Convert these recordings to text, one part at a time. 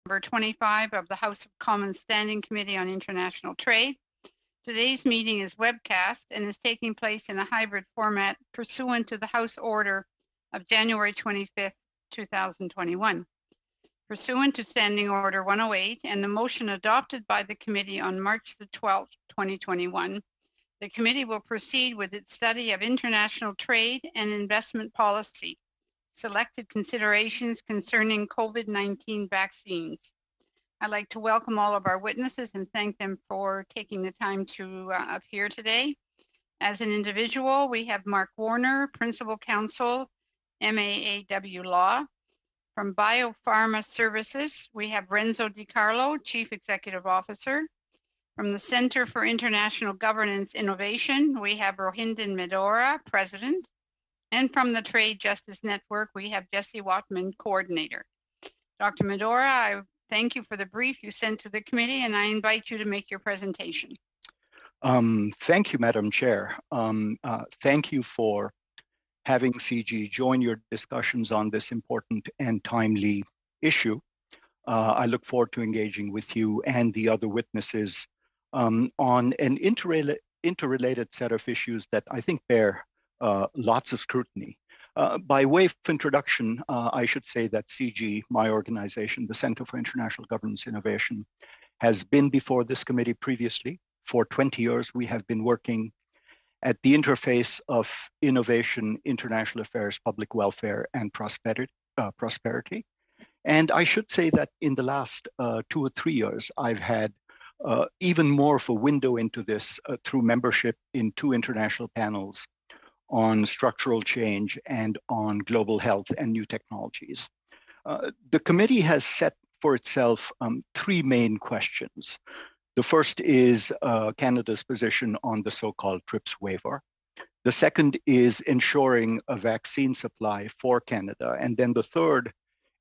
Number 25 of the House of Commons Standing Committee on International Trade. Today's meeting is webcast and is taking place in a hybrid format pursuant to the House Order of January 25th, 2021. Pursuant to Standing Order 108 and the motion adopted by the committee on March the 12th, 2021, the committee will proceed with its study of international trade and investment policy. Selected considerations concerning COVID-19 vaccines. I'd like to welcome all of our witnesses and thank them for taking the time to appear today. As an individual, we have Mark Warner, Principal Counsel, MAAW Law. From Biopharma Services, we have Renzo DiCarlo, Chief Executive Officer. From the Center for International Governance Innovation, we have Rohindan Medora, President. And from the Trade Justice Network, we have Jesse Watman, Coordinator. Dr. Medora, I thank you for the brief you sent to the committee, and I invite you to make your presentation. Thank you, Madam Chair. Thank you for having CG join your discussions on this important and timely issue. I look forward to engaging with you and the other witnesses on an interrelated set of issues that I think bear lots of scrutiny. By way of introduction, I should say that CG, my organization, the Center for International Governance Innovation, has been before this committee previously. For 20 years, we have been working at the interface of innovation, international affairs, public welfare, and prosperity. And I should say that in the last 2 or 3 years, I've had even more of a window into this through membership in 2 international panels on structural change and on global health and new technologies. The committee has set for itself 3 main questions. The first is Canada's position on the so-called TRIPS waiver. The second is ensuring a vaccine supply for Canada. And then the third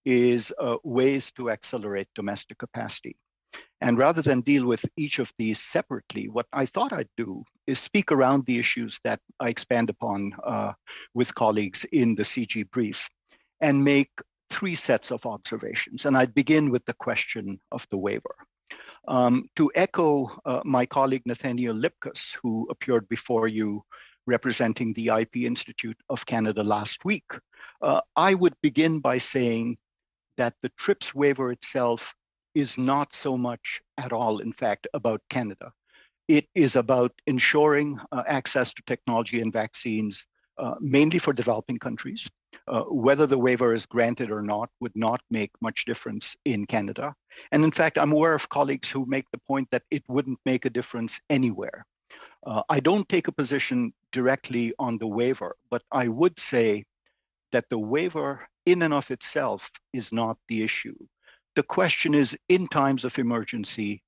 is ways to accelerate domestic capacity. And rather than deal with each of these separately, what I thought I'd do is speak around the issues that I expand upon with colleagues in the CG brief and make 3 sets of observations. And I'd begin with the question of the waiver. To echo my colleague Nathaniel Lipkus, who appeared before you representing the IP Institute of Canada last week, I would begin by saying that the TRIPS waiver itself is not so much at all, in fact, about Canada. It is about ensuring access to technology and vaccines, mainly for developing countries. Whether the waiver is granted or not would not make much difference in Canada. And in fact, I'm aware of colleagues who make the point that it wouldn't make a difference anywhere. I don't take a position directly on the waiver, but I would say that the waiver in and of itself is not the issue. The question is, in times of emergency,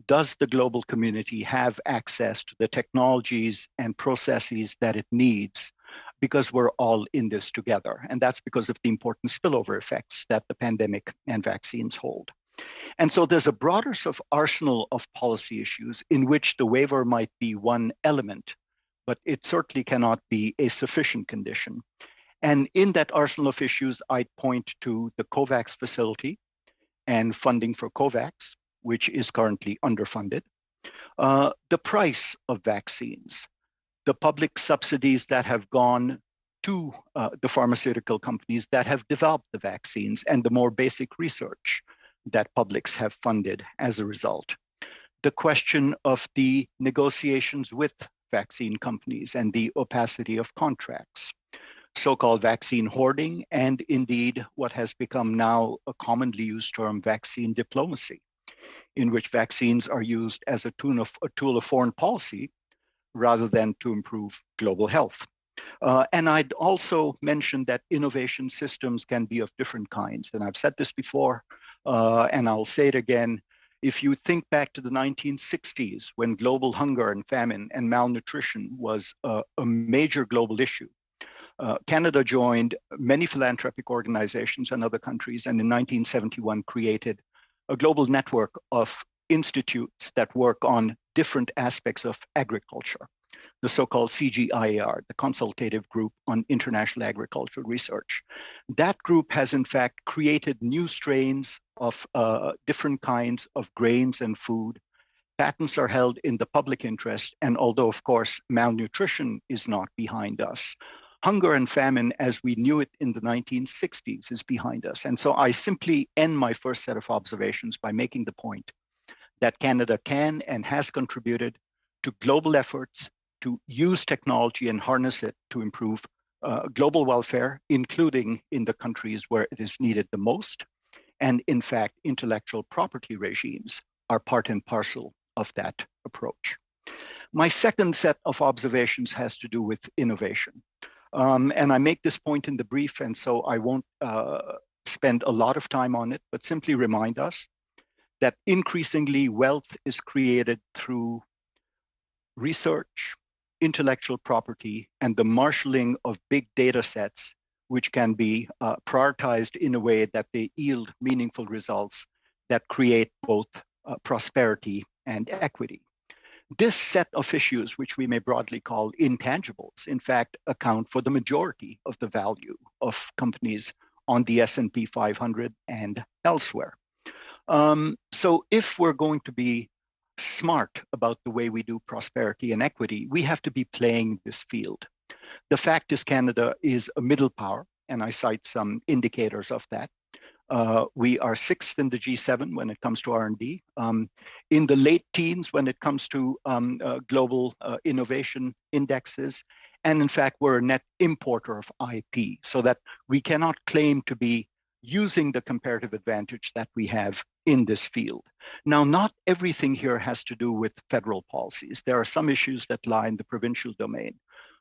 does the global community have access to the technologies and processes that it needs? Because we're all in this together. And that's because of the important spillover effects that the pandemic and vaccines hold. And so there's a broader sort of arsenal of policy issues in which the waiver might be one element, but it certainly cannot be a sufficient condition. And in that arsenal of issues, I'd point to the COVAX facility and funding for COVAX, which is currently underfunded, the price of vaccines, the public subsidies that have gone to the pharmaceutical companies that have developed the vaccines, and the more basic research that publics have funded as a result. The question of the negotiations with vaccine companies and the opacity of contracts, so-called vaccine hoarding, and indeed what has become now a commonly used term, vaccine diplomacy, in which vaccines are used as a tool of foreign policy rather than to improve global health. And I'd also mention that innovation systems can be of different kinds. And I've said this before, and I'll say it again. If you think back to the 1960s, when global hunger and famine and malnutrition was a major global issue, Canada joined many philanthropic organizations and other countries, and in 1971 created a global network of institutes that work on different aspects of agriculture, the so-called CGIAR, the Consultative Group on International Agricultural Research. That group has in fact created new strains of different kinds of grains and food. Patents are held in the public interest, and although, of course, malnutrition is not behind us, hunger and famine as we knew it in the 1960s is behind us. And so I simply end my first set of observations by making the point that Canada can and has contributed to global efforts to use technology and harness it to improve global welfare, including in the countries where it is needed the most. And in fact, intellectual property regimes are part and parcel of that approach. My second set of observations has to do with innovation. And I make this point in the brief, and so I won't spend a lot of time on it, but simply remind us that increasingly wealth is created through research, intellectual property, and the marshaling of big data sets, which can be prioritized in a way that they yield meaningful results that create both prosperity and equity. This set of issues, which we may broadly call intangibles, in fact, account for the majority of the value of companies on the S&P 500 and elsewhere. So if we're going to be smart about the way we do prosperity and equity, we have to be playing this field. The fact is Canada is a middle power, and I cite some indicators of that. We are sixth in the G7 when it comes to R&D, in the late teens when it comes to global innovation indexes, and in fact, we're a net importer of IP, so that we cannot claim to be using the comparative advantage that we have in this field. Now, not everything here has to do with federal policies. There are some issues that lie in the provincial domain.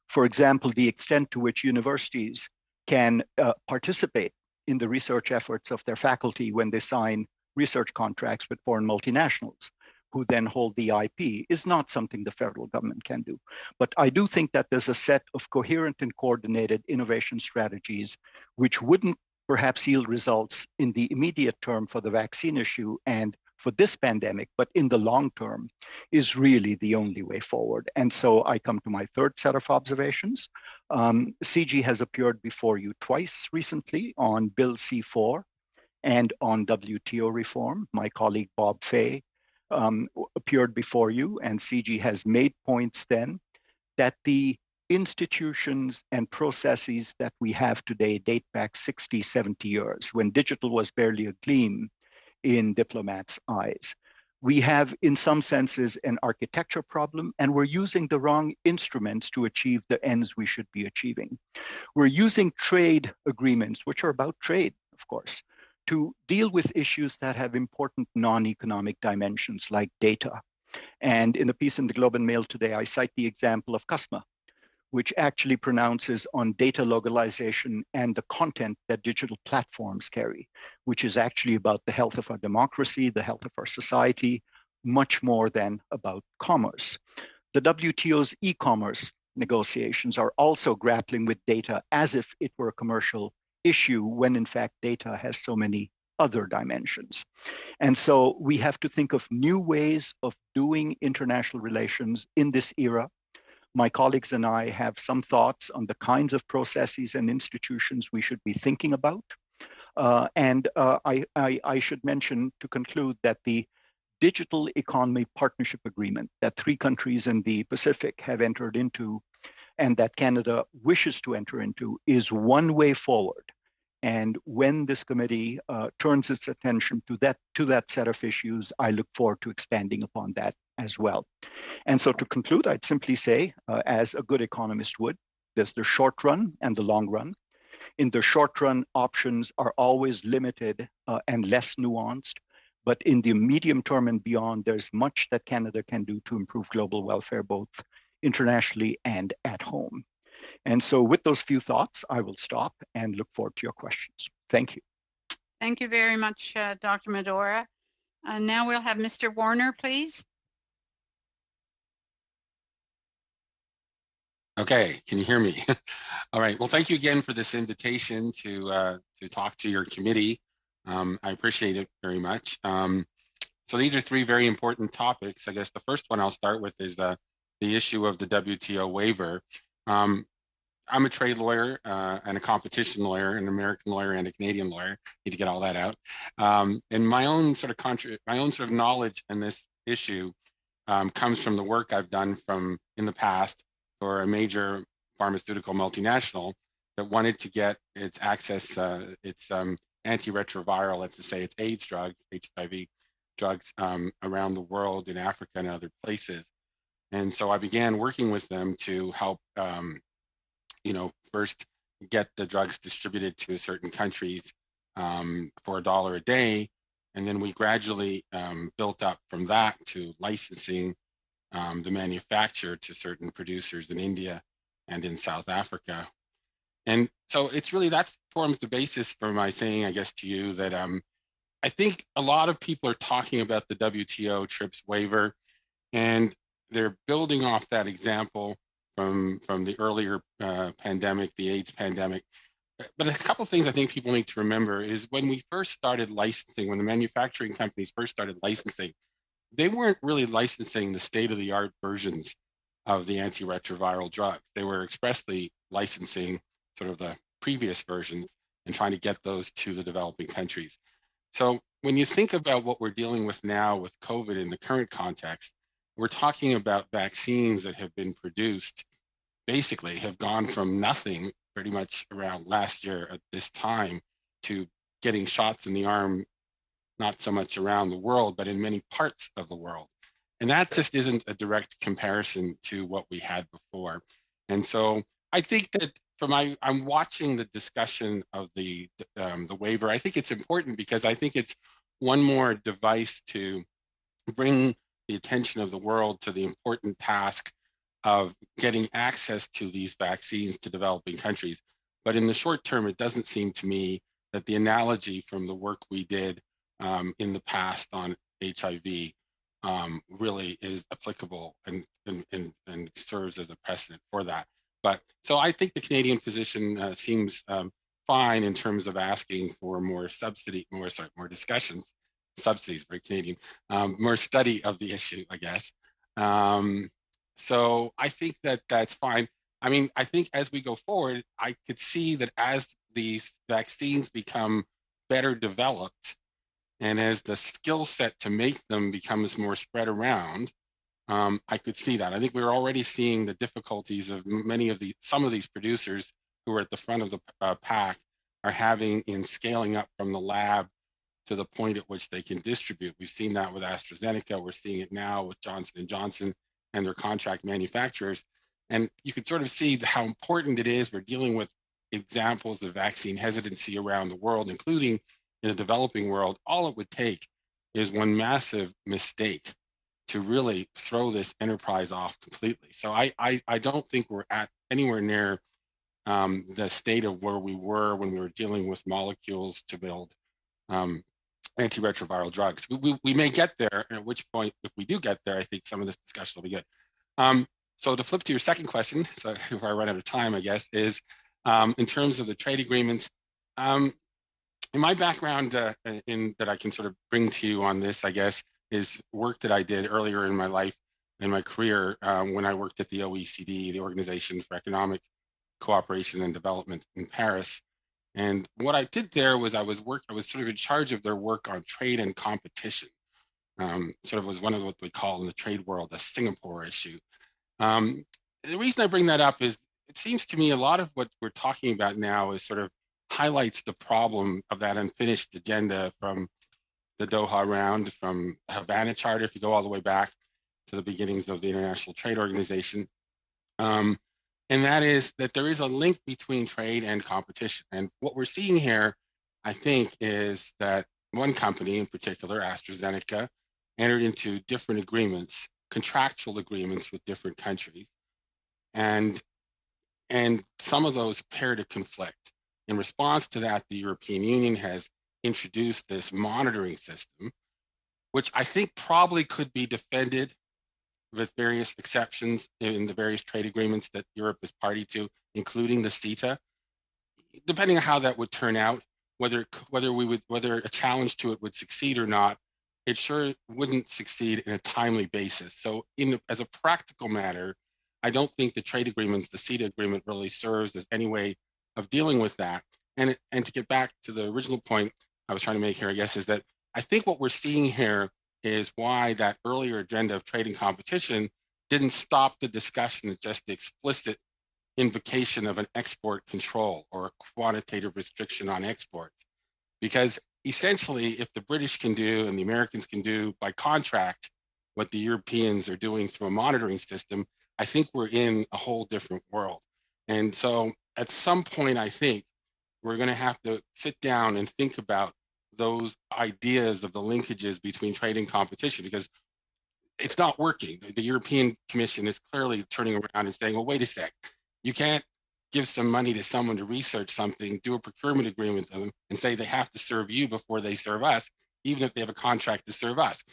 For example, the extent to which universities can participate in the research efforts of their faculty when they sign research contracts with foreign multinationals, who then hold the IP, is not something the federal government can do. But I do think that there's a set of coherent and coordinated innovation strategies which wouldn't perhaps yield results in the immediate term for the vaccine issue and for this pandemic, but in the long term is really the only way forward. And so I come to my third set of observations. CIIT has appeared before you twice recently on Bill C-4 and on WTO reform. My colleague Bob Fay appeared before you, and CIIT has made points then that the institutions and processes that we have today date back 60, 70 years, when digital was barely a gleam in diplomats' eyes. We have, in some senses, an architecture problem, and we're using the wrong instruments to achieve the ends we should be achieving. We're using trade agreements, which are about trade, of course, to deal with issues that have important non-economic dimensions like data. And in a piece in the Globe and Mail today, I cite the example of CUSMA, which actually pronounces on data localization and the content that digital platforms carry, which is actually about the health of our democracy, the health of our society, much more than about commerce. The WTO's e-commerce negotiations are also grappling with data as if it were a commercial issue, when in fact data has so many other dimensions. And so we have to think of new ways of doing international relations in this era. My colleagues and I have some thoughts on the kinds of processes and institutions we should be thinking about. I should mention to conclude that the Digital Economy Partnership Agreement that 3 countries in the Pacific have entered into and that Canada wishes to enter into is one way forward. And when this committee turns its attention to that set of issues, I look forward to expanding upon that as well. And so to conclude, I'd simply say, as a good economist would, there's the short run and the long run. In the short run, options are always limited and less nuanced. But in the medium term and beyond, there's much that Canada can do to improve global welfare, both internationally and at home. And so with those few thoughts, I will stop and look forward to your questions. Thank you. Thank you very much, Dr. Medora. Now we'll have Mr. Warner, please. Okay, can you hear me? All right, well, thank you again for this invitation to talk to your committee. I appreciate it very much. So these are 3 very important topics. I guess the first one I'll start with is the issue of the WTO waiver. I'm a trade lawyer and a competition lawyer, an American lawyer and a Canadian lawyer. Need to get all that out. And my own sort of knowledge in this issue comes from the work I've done from in the past for a major pharmaceutical multinational that wanted to get its access, its antiretroviral, let's just say its AIDS drugs, HIV drugs around the world in Africa and other places. And so I began working with them to help, first get the drugs distributed to certain countries for $1 a day. And then we gradually built up from that to licensing the manufacture to certain producers in India and in South Africa. And so it's really, that forms the basis for my saying, I guess, to you that I think a lot of people are talking about the WTO TRIPS waiver, and they're building off that example from the earlier pandemic, the AIDS pandemic. But a couple of things I think people need to remember is when we first started licensing, when the manufacturing companies first started licensing, they weren't really licensing the state-of-the-art versions of the antiretroviral drug. They were expressly licensing sort of the previous versions and trying to get those to the developing countries. So when you think about what we're dealing with now with COVID in the current context, we're talking about vaccines that have been produced, basically have gone from nothing pretty much around last year at this time to getting shots in the arm, not so much around the world, but in many parts of the world. And that just isn't a direct comparison to what we had before. And so I think that I'm watching the discussion of the waiver. I think it's important because I think it's one more device to bring the attention of the world to the important task of getting access to these vaccines to developing countries. But in the short term, it doesn't seem to me that the analogy from the work we did in the past on HIV really is applicable and serves as a precedent for that. But so I think the Canadian position seems fine in terms of asking for more discussions, subsidies, very Canadian, more study of the issue, I guess. So I think that that's fine. I mean, I think as we go forward, I could see that as these vaccines become better developed, and as the skill set to make them becomes more spread around, I could see that. I think we're already seeing the difficulties of some of these producers who are at the front of the pack are having in scaling up from the lab to the point at which they can distribute. We've seen that with AstraZeneca. We're seeing it now with Johnson & Johnson and their contract manufacturers. And you could sort of see how important it is. We're dealing with examples of vaccine hesitancy around the world, including in the developing world. All it would take is one massive mistake to really throw this enterprise off completely. So I don't think we're at anywhere near the state of where we were when we were dealing with molecules to build antiretroviral drugs. We may get there, at which point, if we do get there, I think some of this discussion will be good. So to flip to your second question, so if I run out of time, I guess, is in terms of the trade agreements, in my background that I can sort of bring to you on this, I guess, is work that I did earlier in my life, in my career, when I worked at the OECD, the Organization for Economic Cooperation and Development in Paris. And what I did there was I was sort of in charge of their work on trade and competition. Sort of was one of what we call in the trade world a Singapore issue. The reason I bring that up is it seems to me a lot of what we're talking about now is sort of highlights the problem of that unfinished agenda from the Doha round, from Havana Charter, if you go all the way back to the beginnings of the International Trade Organization. And that is that there is a link between trade and competition. And what we're seeing here, I think, is that one company in particular, AstraZeneca, entered into different agreements, contractual agreements with different countries. And some of those appear to conflict. In response to that, the European Union has introduced this monitoring system, which I think probably could be defended with various exceptions in the various trade agreements that Europe is party to, including the CITA. Depending on how that would turn out, whether a challenge to it would succeed or not, it sure wouldn't succeed in a timely basis. So as a practical matter, I don't think the trade agreements, the CITA agreement, really serves as any way of dealing with that. And to get back to the original point I was trying to make here, I guess, is that I think what we're seeing here is why that earlier agenda of trade and competition didn't stop the discussion at just the explicit invocation of an export control or a quantitative restriction on exports. Because essentially, if the British can do and the Americans can do by contract what the Europeans are doing through a monitoring system, I think we're in a whole different world. And so at some point, I think we're going to have to sit down and think about those ideas of the linkages between trade and competition, because it's not working. The European Commission is clearly turning around and saying, well, wait a sec, you can't give some money to someone to research something, do a procurement agreement with them, and say they have to serve you before they serve us, even if they have a contract to serve us.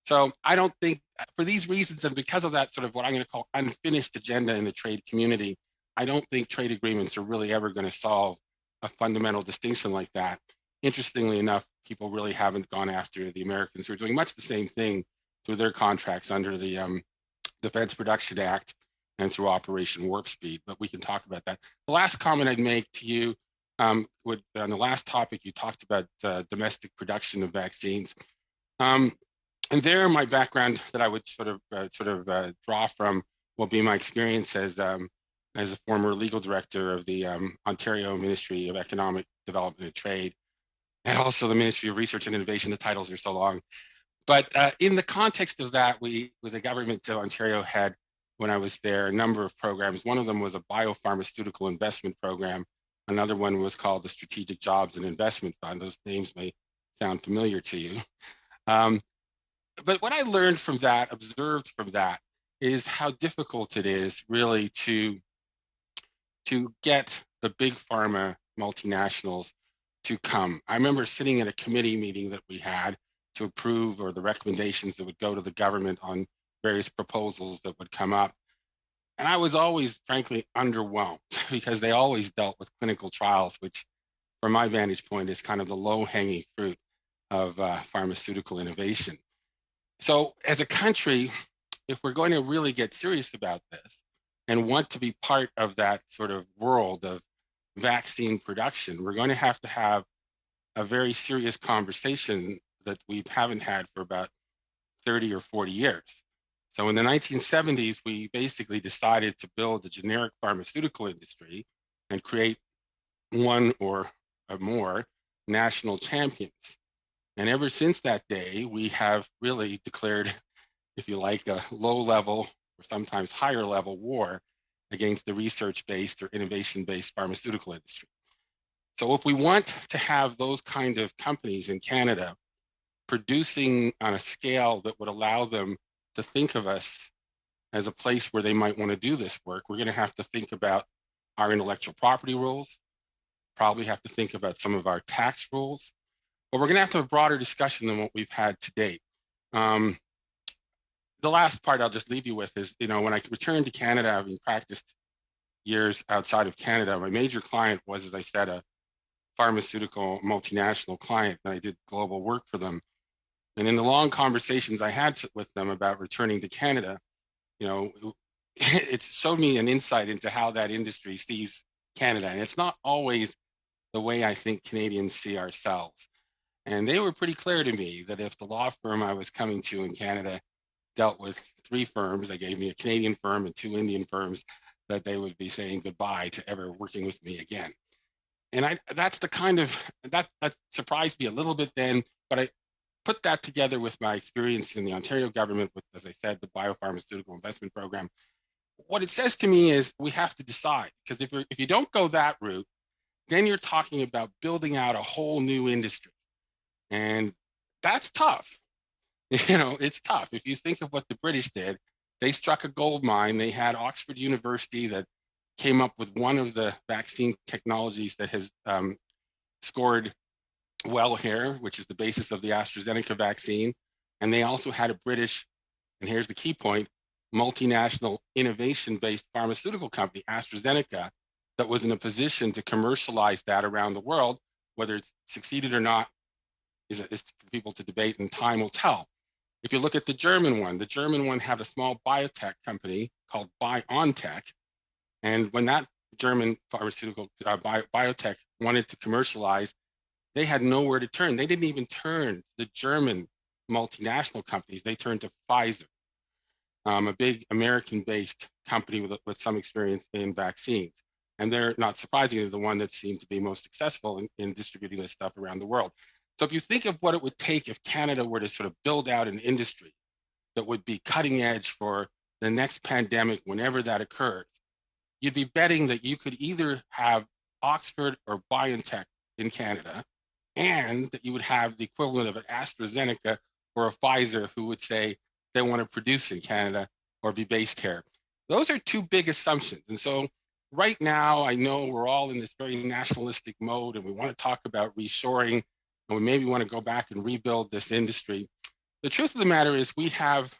So I don't think, for these reasons, and because of that sort of what I'm going to call unfinished agenda in the trade community, I don't think trade agreements are really ever going to solve a fundamental distinction like that. Interestingly enough, people really haven't gone after the Americans, who are doing much the same thing through their contracts under the Defense Production Act and through Operation Warp Speed, but we can talk about that. The last comment I'd make to you on the last topic, you talked about domestic production of vaccines. And there, my background that I would sort of draw from will be my experience as a former legal director of the Ontario Ministry of Economic Development and Trade, and also the Ministry of Research and Innovation. The titles are so long. But in the context of that, the government of Ontario had, when I was there, a number of programs. One of them was a biopharmaceutical investment program. Another one was called the Strategic Jobs and Investment Fund. Those names may sound familiar to you. But what I learned from that, observed from that, is how difficult it is really to get the big pharma multinationals to come. I remember sitting at a committee meeting that we had to approve, or the recommendations that would go to the government on various proposals that would come up. And I was always, frankly, underwhelmed because they always dealt with clinical trials, which from my vantage point is kind of the low-hanging fruit of pharmaceutical innovation. So as a country, if we're going to really get serious about this and want to be part of that sort of world of vaccine production, we're going to have a very serious conversation that we haven't had for about 30 or 40 years. So in the 1970s, we basically decided to build a generic pharmaceutical industry and create one or more national champions. And ever since that day, we have really declared, if you like, a low-level or sometimes higher-level war against the research-based or innovation-based pharmaceutical industry. So if we want to have those kind of companies in Canada producing on a scale that would allow them to think of us as a place where they might want to do this work, we're going to have to think about our intellectual property rules, probably have to think about some of our tax rules, but we're going to have a broader discussion than what we've had to date. The last part I'll just leave you with is, when I returned to Canada, having practiced years outside of Canada, my major client was, as I said, a pharmaceutical multinational client, and I did global work for them. And in the long conversations I had with them about returning to Canada, it showed me an insight into how that industry sees Canada. And it's not always the way I think Canadians see ourselves. And they were pretty clear to me that if the law firm I was coming to in Canada dealt with 3 firms, they gave me a Canadian firm and 2 Indian firms, that they would be saying goodbye to ever working with me again. And that's the kind of, that surprised me a little bit then, but I put that together with my experience in the Ontario government with, as I said, the biopharmaceutical investment program. What it says to me is we have to decide, because if you don't go that route, then you're talking about building out a whole new industry. And that's tough. It's tough. If you think of what the British did, they struck a gold mine. They had Oxford University that came up with one of the vaccine technologies that has scored well here, which is the basis of the AstraZeneca vaccine. And they also had a British, and here's the key point, multinational innovation-based pharmaceutical company, AstraZeneca, that was in a position to commercialize that around the world. Whether it's succeeded or not is for people to debate, and time will tell. If you look at the German one had a small biotech company called BioNTech. And when that German pharmaceutical biotech wanted to commercialize, they had nowhere to turn. They didn't even turn to the German multinational companies. They turned to Pfizer, a big American-based company with some experience in vaccines. And they're, not surprisingly, the one that seemed to be most successful in distributing this stuff around the world. So if you think of what it would take if Canada were to sort of build out an industry that would be cutting edge for the next pandemic, whenever that occurs, you'd be betting that you could either have Oxford or BioNTech in Canada, and that you would have the equivalent of an AstraZeneca or a Pfizer who would say they want to produce in Canada or be based here. Those are two big assumptions. And so right now, I know we're all in this very nationalistic mode and we want to talk about reshoring and we maybe want to go back and rebuild this industry. The truth of the matter is we have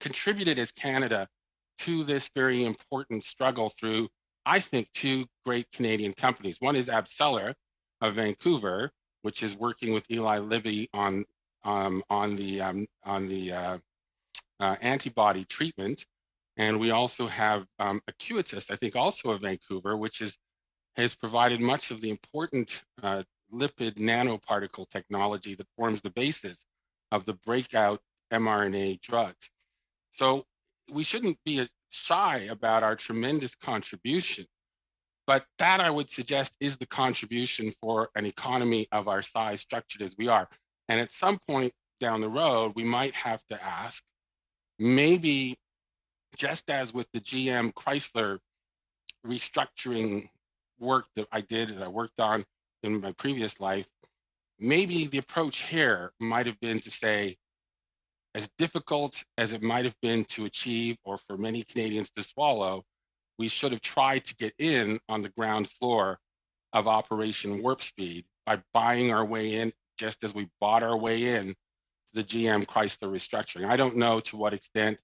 contributed as Canada to this very important struggle through, I think, two great Canadian companies. One is AbCellera of Vancouver, which is working with Eli Lilly on the antibody treatment, and we also have Acuitas, I think, also of Vancouver, which has provided much of the important lipid nanoparticle technology that forms the basis of the breakout mRNA drugs. So we shouldn't be shy about our tremendous contribution, but that, I would suggest, is the contribution for an economy of our size, structured as we are. And at some point down the road, we might have to ask, maybe just as with the GM Chrysler restructuring work that I worked on in my previous life, maybe the approach here might have been to say, as difficult as it might have been to achieve, or for many Canadians to swallow, we should have tried to get in on the ground floor of Operation Warp Speed by buying our way in, just as we bought our way in to the GM Chrysler restructuring. I don't know to what extent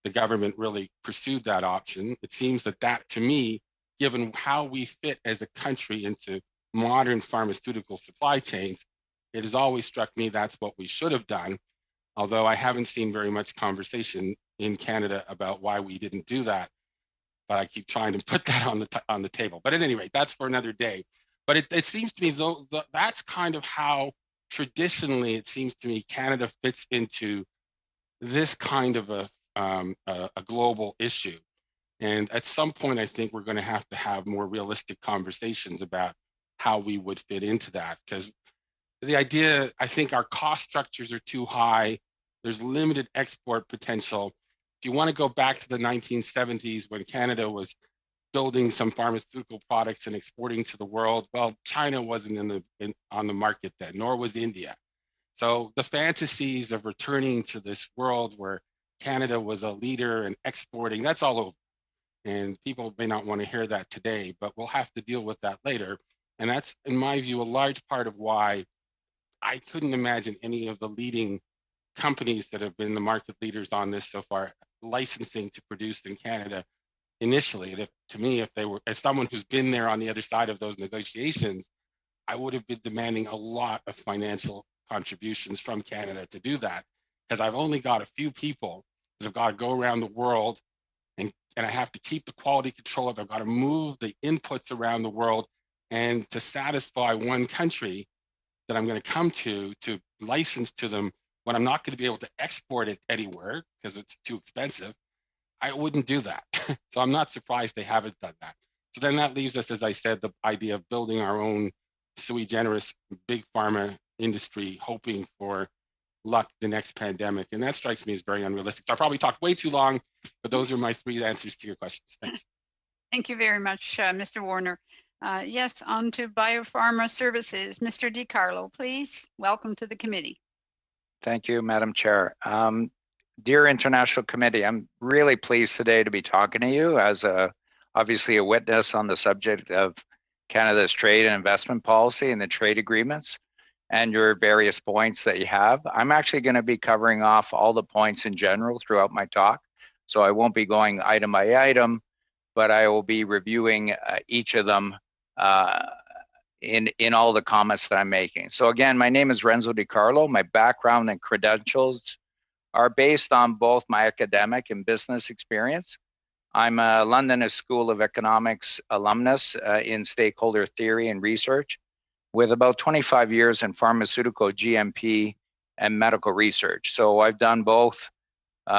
the government really pursued that option. It seems that, to me, given how we fit as a country into modern pharmaceutical supply chains, it has always struck me that's what we should have done. Although I haven't seen very much conversation in Canada about why we didn't do that, but I keep trying to put that on the table. But at any rate, that's for another day. But it seems to me, though, that's kind of how traditionally it seems to me Canada fits into this kind of a global issue. And at some point, I think we're going to have more realistic conversations about how we would fit into that, because the idea, I think our cost structures are too high. There's limited export potential. If you want to go back to the 1970s when Canada was building some pharmaceutical products and exporting to the world, well, China wasn't on the market then, nor was India. So the fantasies of returning to this world where Canada was a leader in exporting, that's all over. And people may not want to hear that today, but we'll have to deal with that later. And that's, in my view, a large part of why I couldn't imagine any of the leading companies that have been the market leaders on this so far licensing to produce in Canada initially. And to me, if they were, as someone who's been there on the other side of those negotiations, I would have been demanding a lot of financial contributions from Canada to do that, because I've only got a few people that have got to go around the world and I have to keep the quality control of it. I've got to move the inputs around the world, and to satisfy one country that I'm going to come to license to them when I'm not going to be able to export it anywhere because it's too expensive, I wouldn't do that. So I'm not surprised they haven't done that. So then that leaves us, as I said, the idea of building our own sui generis big pharma industry, hoping for luck the next pandemic. And that strikes me as very unrealistic. So I probably talked way too long, but those are my three answers to your questions. Thanks. Thank you very much, Mr. Warner. Yes, on to biopharma services. Mr. DiCarlo, please. Welcome to the committee. Thank you, Madam Chair. Dear International Committee, I'm really pleased today to be talking to you as obviously a witness on the subject of Canada's trade and investment policy and the trade agreements and your various points that you have. I'm actually going to be covering off all the points in general throughout my talk, so I won't be going item by item, but I will be reviewing each of them in all the comments that I'm making. So again, my name is Renzo DiCarlo. My background and credentials are based on both my academic and business experience. I'm a London School of Economics alumnus in stakeholder theory and research, with about 25 years in pharmaceutical GMP and medical research. So I've done both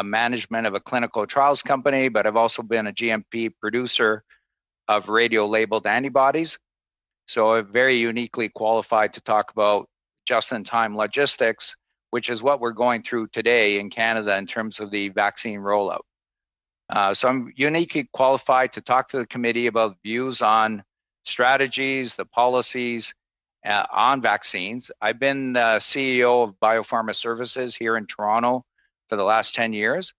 management of a clinical trials company, but I've also been a GMP producer of radio-labeled antibodies. So I'm very uniquely qualified to talk about just-in-time logistics, which is what we're going through today in Canada in terms of the vaccine rollout. So I'm uniquely qualified to talk to the committee about views on strategies, the policies on vaccines. I've been the CEO of Biopharma Services here in Toronto for the last 10 years.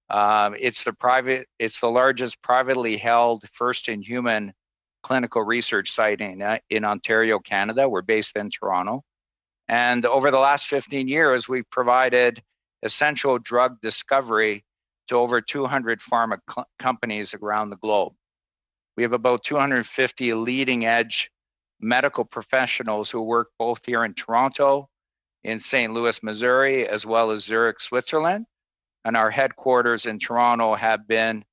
It's the largest privately held first-in-human clinical research site in Ontario, Canada. We're based in Toronto. And over the last 15 years, we've provided essential drug discovery to over 200 pharma companies around the globe. We have about 250 leading edge medical professionals who work both here in Toronto, in St. Louis, Missouri, as well as Zurich, Switzerland. And our headquarters in Toronto have been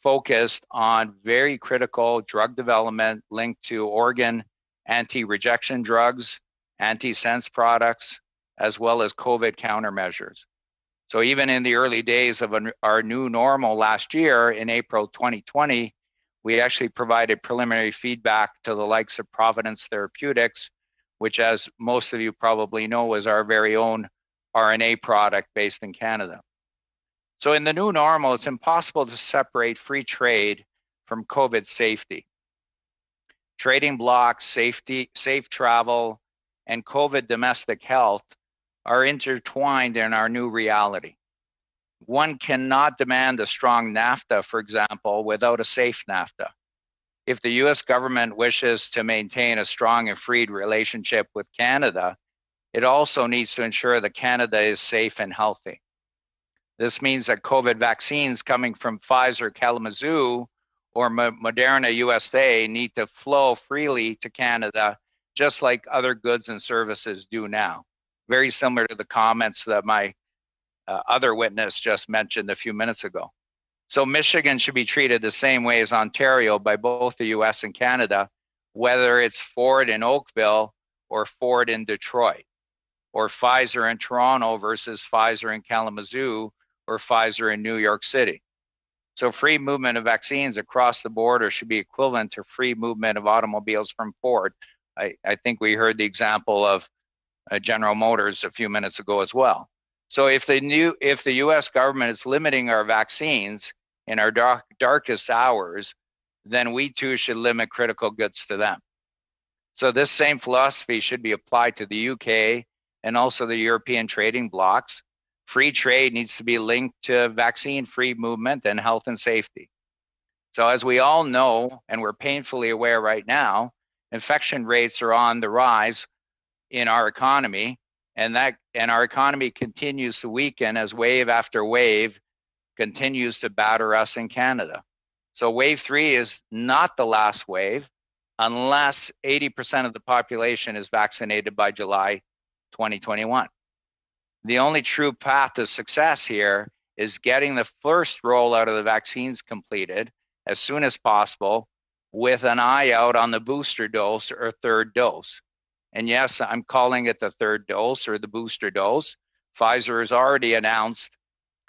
focused on very critical drug development linked to organ anti-rejection drugs, antisense products, as well as COVID countermeasures. So even in the early days of our new normal last year, in April 2020, we actually provided preliminary feedback to the likes of Providence Therapeutics, which, as most of you probably know, is our very own RNA product based in Canada. So in the new normal, it's impossible to separate free trade from COVID safety. Trading blocks, safety, safe travel, and COVID domestic health are intertwined in our new reality. One cannot demand a strong NAFTA, for example, without a safe NAFTA. If the US government wishes to maintain a strong and free relationship with Canada, it also needs to ensure that Canada is safe and healthy. This means that COVID vaccines coming from Pfizer Kalamazoo or Moderna USA need to flow freely to Canada, just like other goods and services do now. Very similar to the comments that my other witness just mentioned a few minutes ago. So Michigan should be treated the same way as Ontario by both the US and Canada, whether it's Ford in Oakville or Ford in Detroit, or Pfizer in Toronto versus Pfizer in Kalamazoo, or Pfizer in New York City. So free movement of vaccines across the border should be equivalent to free movement of automobiles from Ford. I think we heard the example of General Motors a few minutes ago as well. So if the US government is limiting our vaccines in our darkest hours, then we too should limit critical goods to them. So this same philosophy should be applied to the UK and also the European trading blocs. Free trade needs to be linked to vaccine-free movement and health and safety. So as we all know, and we're painfully aware right now, infection rates are on the rise in our economy, and our economy continues to weaken as wave after wave continues to batter us in Canada. So wave 3 is not the last wave unless 80% of the population is vaccinated by July 2021. The only true path to success here is getting the first rollout of the vaccines completed as soon as possible, with an eye out on the booster dose or third dose. And yes, I'm calling it the third dose or the booster dose. Pfizer has already announced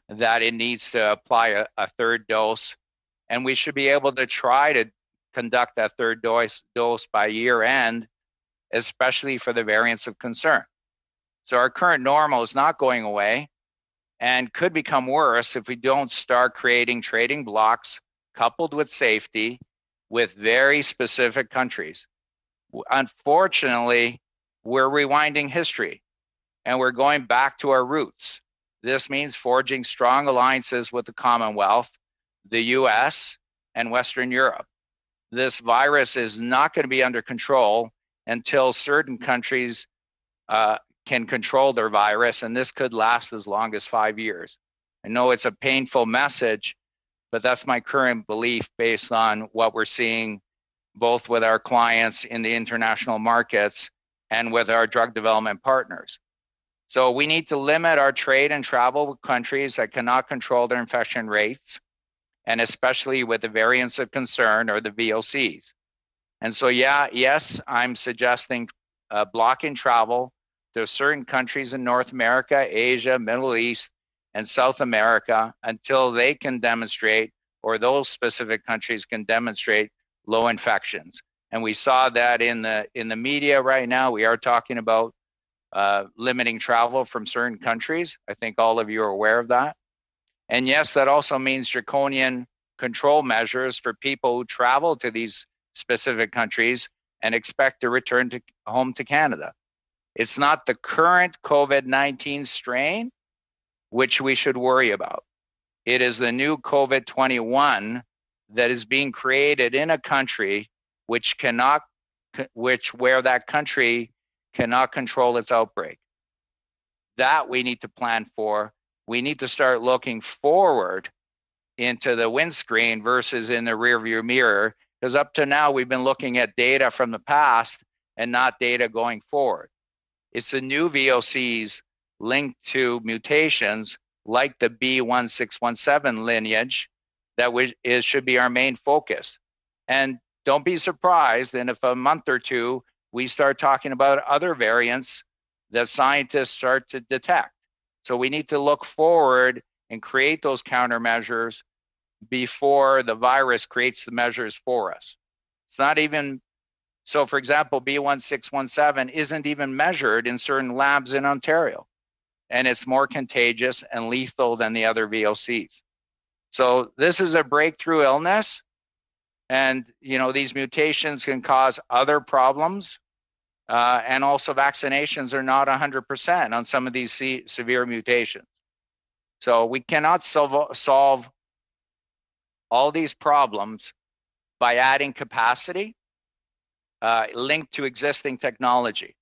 that it needs to apply a third dose, and we should be able to try to conduct that third dose by year end, especially for the variants of concern. So our current normal is not going away and could become worse if we don't start creating trading blocks coupled with safety with very specific countries. Unfortunately, we're rewinding history and we're going back to our roots. This means forging strong alliances with the Commonwealth, the US, and Western Europe. This virus is not going to be under control until certain countries can control their virus, and this could last as long as 5 years. I know it's a painful message, but that's my current belief based on what we're seeing both with our clients in the international markets and with our drug development partners. So we need to limit our trade and travel with countries that cannot control their infection rates, and especially with the variants of concern or the VOCs. And so, yes, I'm suggesting blocking travel to certain countries in North America, Asia, Middle East, and South America until they can demonstrate, or those specific countries can demonstrate, low infections. And we saw that in the media right now. We are talking about limiting travel from certain countries. I think all of you are aware of that. And yes, that also means draconian control measures for people who travel to these specific countries and expect to return home to Canada. It's not the current COVID-19 strain which we should worry about. It is the new COVID-21 that is being created in a country where that country cannot control its outbreak. That we need to plan for. We need to start looking forward into the windscreen versus in the rearview mirror, because up to now we've been looking at data from the past and not data going forward. It's the new VOCs linked to mutations like the B1617 lineage that should be our main focus. And don't be surprised, and if a month or two we start talking about other variants that scientists start to detect. So we need to look forward and create those countermeasures before the virus creates the measures for us. It's not even, so for example, B1617 isn't even measured in certain labs in Ontario, and it's more contagious and lethal than the other VOCs. So this is a breakthrough illness, and these mutations can cause other problems. And also vaccinations are not 100% on some of these severe mutations. So we cannot solve all these problems by adding capacity linked to existing technology,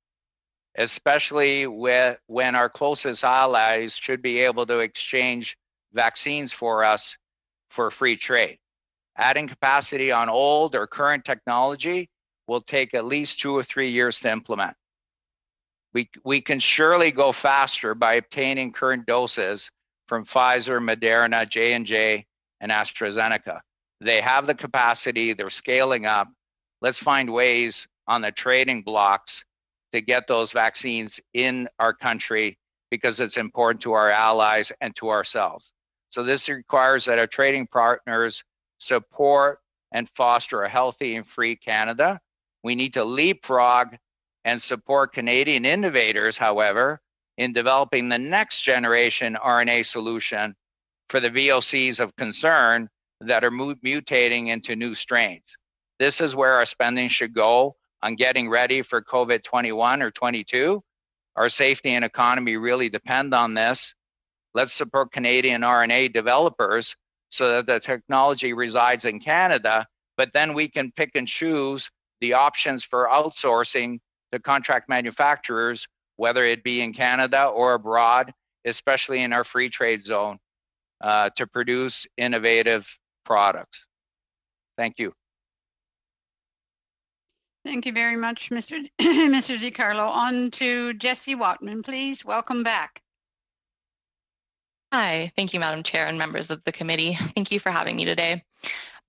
especially when our closest allies should be able to exchange vaccines for us for free trade. Adding capacity on old or current technology will take at least 2 or 3 years to implement. We can surely go faster by obtaining current doses from Pfizer, Moderna, J&J, and AstraZeneca. They have the capacity, they're scaling up. Let's find ways on the trading blocks to get those vaccines in our country, because it's important to our allies and to ourselves. So this requires that our trading partners support and foster a healthy and free Canada. We need to leapfrog and support Canadian innovators, however, in developing the next generation RNA solution for the VOCs of concern that are mutating into new strains. This is where our spending should go on getting ready for COVID-21 or 22. Our safety and economy really depend on this. Let's support Canadian RNA developers so that the technology resides in Canada, but then we can pick and choose the options for outsourcing to contract manufacturers, whether it be in Canada or abroad, especially in our free trade zone, to produce innovative products. Thank you. Thank you very much, Mr. DiCarlo. On to Jessie Watman, please. Welcome back. Hi, thank you, Madam Chair and members of the committee. Thank you for having me today.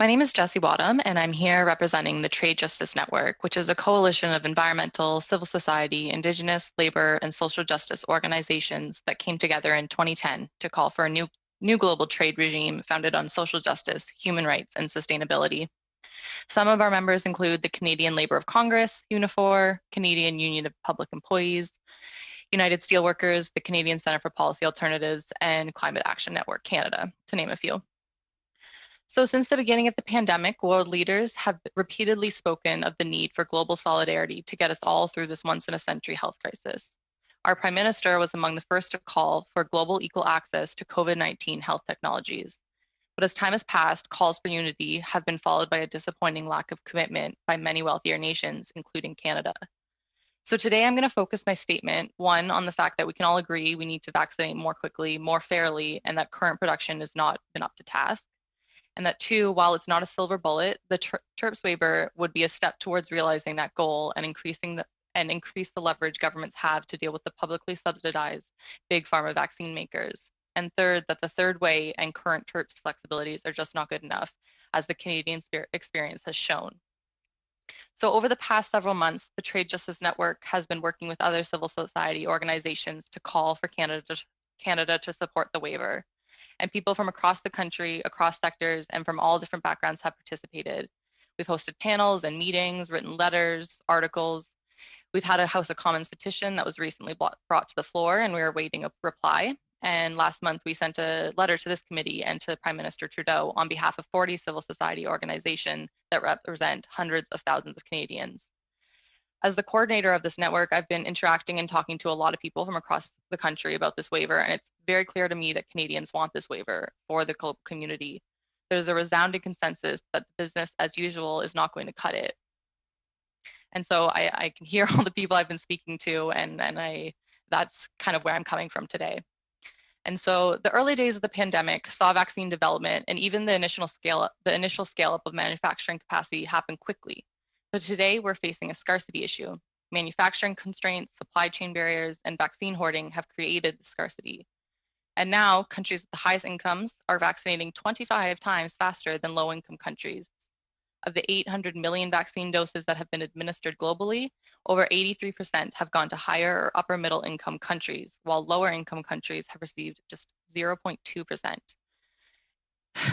My name is Jessie Wadham, and I'm here representing the Trade Justice Network, which is a coalition of environmental, civil society, Indigenous, labor, and social justice organizations that came together in 2010 to call for a new global trade regime founded on social justice, human rights, and sustainability. Some of our members include the Canadian Labour of Congress, Unifor, Canadian Union of Public Employees, United Steelworkers, the Canadian Centre for Policy Alternatives, and Climate Action Network Canada, to name a few. So since the beginning of the pandemic, world leaders have repeatedly spoken of the need for global solidarity to get us all through this once-in-a-century health crisis. Our Prime Minister was among the first to call for global equal access to COVID-19 health technologies. But as time has passed, calls for unity have been followed by a disappointing lack of commitment by many wealthier nations, including Canada. So today I'm going to focus my statement, one, on the fact that we can all agree we need to vaccinate more quickly, more fairly, and that current production has not been up to task. And that two, while it's not a silver bullet, the TERPS waiver would be a step towards realizing that goal and increasing and increase the leverage governments have to deal with the publicly subsidized big pharma vaccine makers. And third, that the third way and current TERPs flexibilities are just not good enough, as the Canadian experience has shown. So over the past several months, the Trade Justice Network has been working with other civil society organizations to call for Canada to support the waiver. And people from across the country, across sectors, and from all different backgrounds have participated. We've hosted panels and meetings, written letters, articles. We've had a House of Commons petition that was recently brought to the floor, and we are awaiting a reply. And last month, we sent a letter to this committee and to Prime Minister Trudeau on behalf of 40 civil society organizations that represent hundreds of thousands of Canadians. As the coordinator of this network, I've been interacting and talking to a lot of people from across the country about this waiver, and it's very clear to me that Canadians want this waiver for the global community. There's a resounding consensus that business as usual is not going to cut it. And so I can hear all the people I've been speaking to, and that's kind of where I'm coming from today. And so the early days of the pandemic saw vaccine development and even the initial scale up of manufacturing capacity happen quickly. So today we're facing a scarcity issue. Manufacturing constraints, supply chain barriers, and vaccine hoarding have created the scarcity. And now countries with the highest incomes are vaccinating 25 times faster than low-income countries. Of the 800 million vaccine doses that have been administered globally, over 83% have gone to higher or upper middle income countries, while lower income countries have received just 0.2%.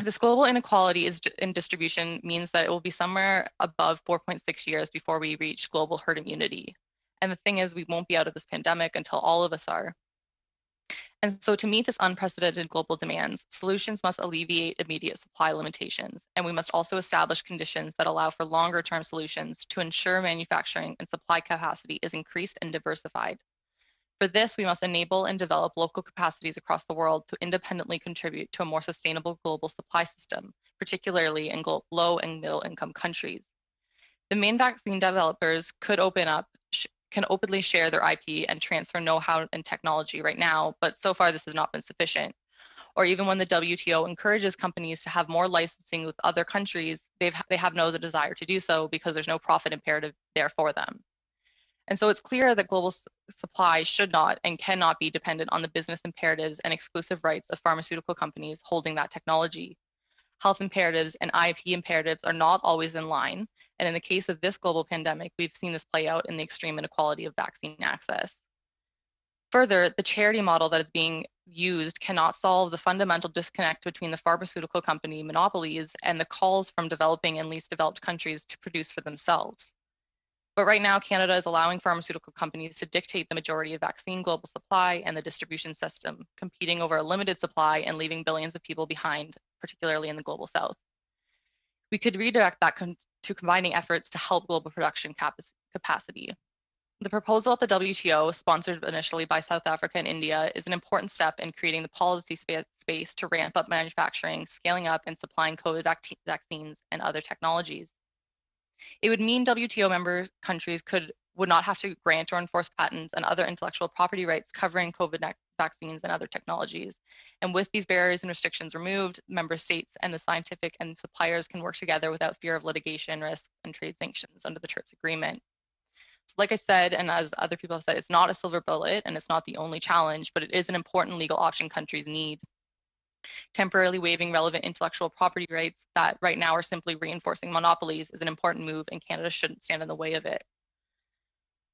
This global inequality in distribution means that it will be somewhere above 4.6 years before we reach global herd immunity. And the thing is, we won't be out of this pandemic until all of us are. And so to meet this unprecedented global demands, solutions must alleviate immediate supply limitations, and we must also establish conditions that allow for longer term solutions to ensure manufacturing and supply capacity is increased and diversified. For this, we must enable and develop local capacities across the world to independently contribute to a more sustainable global supply system, particularly in low and middle income countries. The main vaccine developers can openly share their IP and transfer know-how and technology right now, but so far this has not been sufficient. Or even when the WTO encourages companies to have more licensing with other countries, they have no desire to do so because there's no profit imperative there for them. And so it's clear that global supply should not and cannot be dependent on the business imperatives and exclusive rights of pharmaceutical companies holding that technology. Health imperatives and IP imperatives are not always in line. And in the case of this global pandemic, we've seen this play out in the extreme inequality of vaccine access. Further, the charity model that is being used cannot solve the fundamental disconnect between the pharmaceutical company monopolies and the calls from developing and least developed countries to produce for themselves. But right now, Canada is allowing pharmaceutical companies to dictate the majority of vaccine global supply and the distribution system, competing over a limited supply and leaving billions of people behind, particularly in the global south. We could redirect that to combining efforts to help global production capacity. The proposal at the WTO, sponsored initially by South Africa and India, is an important step in creating the policy space to ramp up manufacturing, scaling up, and supplying COVID vaccines and other technologies. It would mean WTO member countries would not have to grant or enforce patents and other intellectual property rights covering COVID vaccines and other technologies. And with these barriers and restrictions removed, member states and the scientific and suppliers can work together without fear of litigation risks and trade sanctions under the TRIPS agreement. So like I said, and as other people have said, it's not a silver bullet and it's not the only challenge, but it is an important legal option countries need. Temporarily waiving relevant intellectual property rights that right now are simply reinforcing monopolies is an important move, and Canada shouldn't stand in the way of it.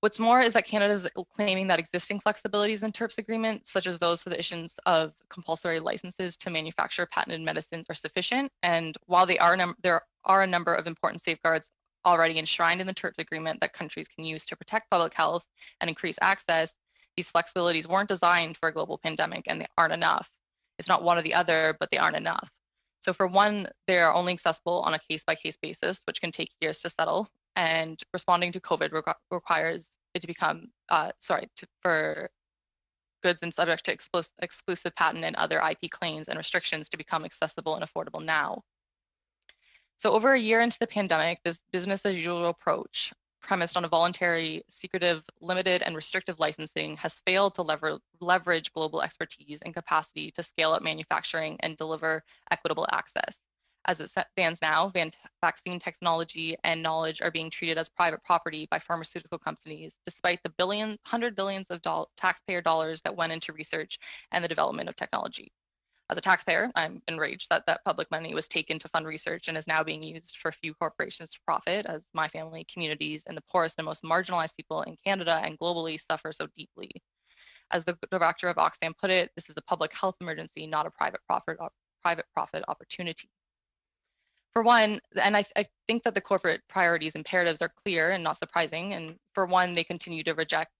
What's more is that Canada is claiming that existing flexibilities in TRIPS agreements, such as those for the issuance of compulsory licenses to manufacture patented medicines, are sufficient. And while there are a number of important safeguards already enshrined in the TRIPS agreement that countries can use to protect public health and increase access, these flexibilities weren't designed for a global pandemic, and they aren't enough. It's not one or the other, but they aren't enough. So for one, they are only accessible on a case-by-case basis, which can take years to settle. And responding to COVID requires it to become, for goods and subject to exclusive patent and other IP claims and restrictions to become accessible and affordable now. So over a year into the pandemic, this business as usual approach, premised on a voluntary, secretive, limited, and restrictive licensing, has failed to leverage global expertise and capacity to scale up manufacturing and deliver equitable access. As it stands now, vaccine technology and knowledge are being treated as private property by pharmaceutical companies, despite the hundred billions of taxpayer dollars that went into research and the development of technology. As a taxpayer, I'm enraged that that public money was taken to fund research and is now being used for a few corporations to profit, as my family, communities, and the poorest and most marginalized people in Canada and globally suffer so deeply. As the director of Oxfam put it, this is a public health emergency, not a private profit opportunity. For one, and I think that the corporate priorities imperatives are clear and not surprising. And for one, they continue to reject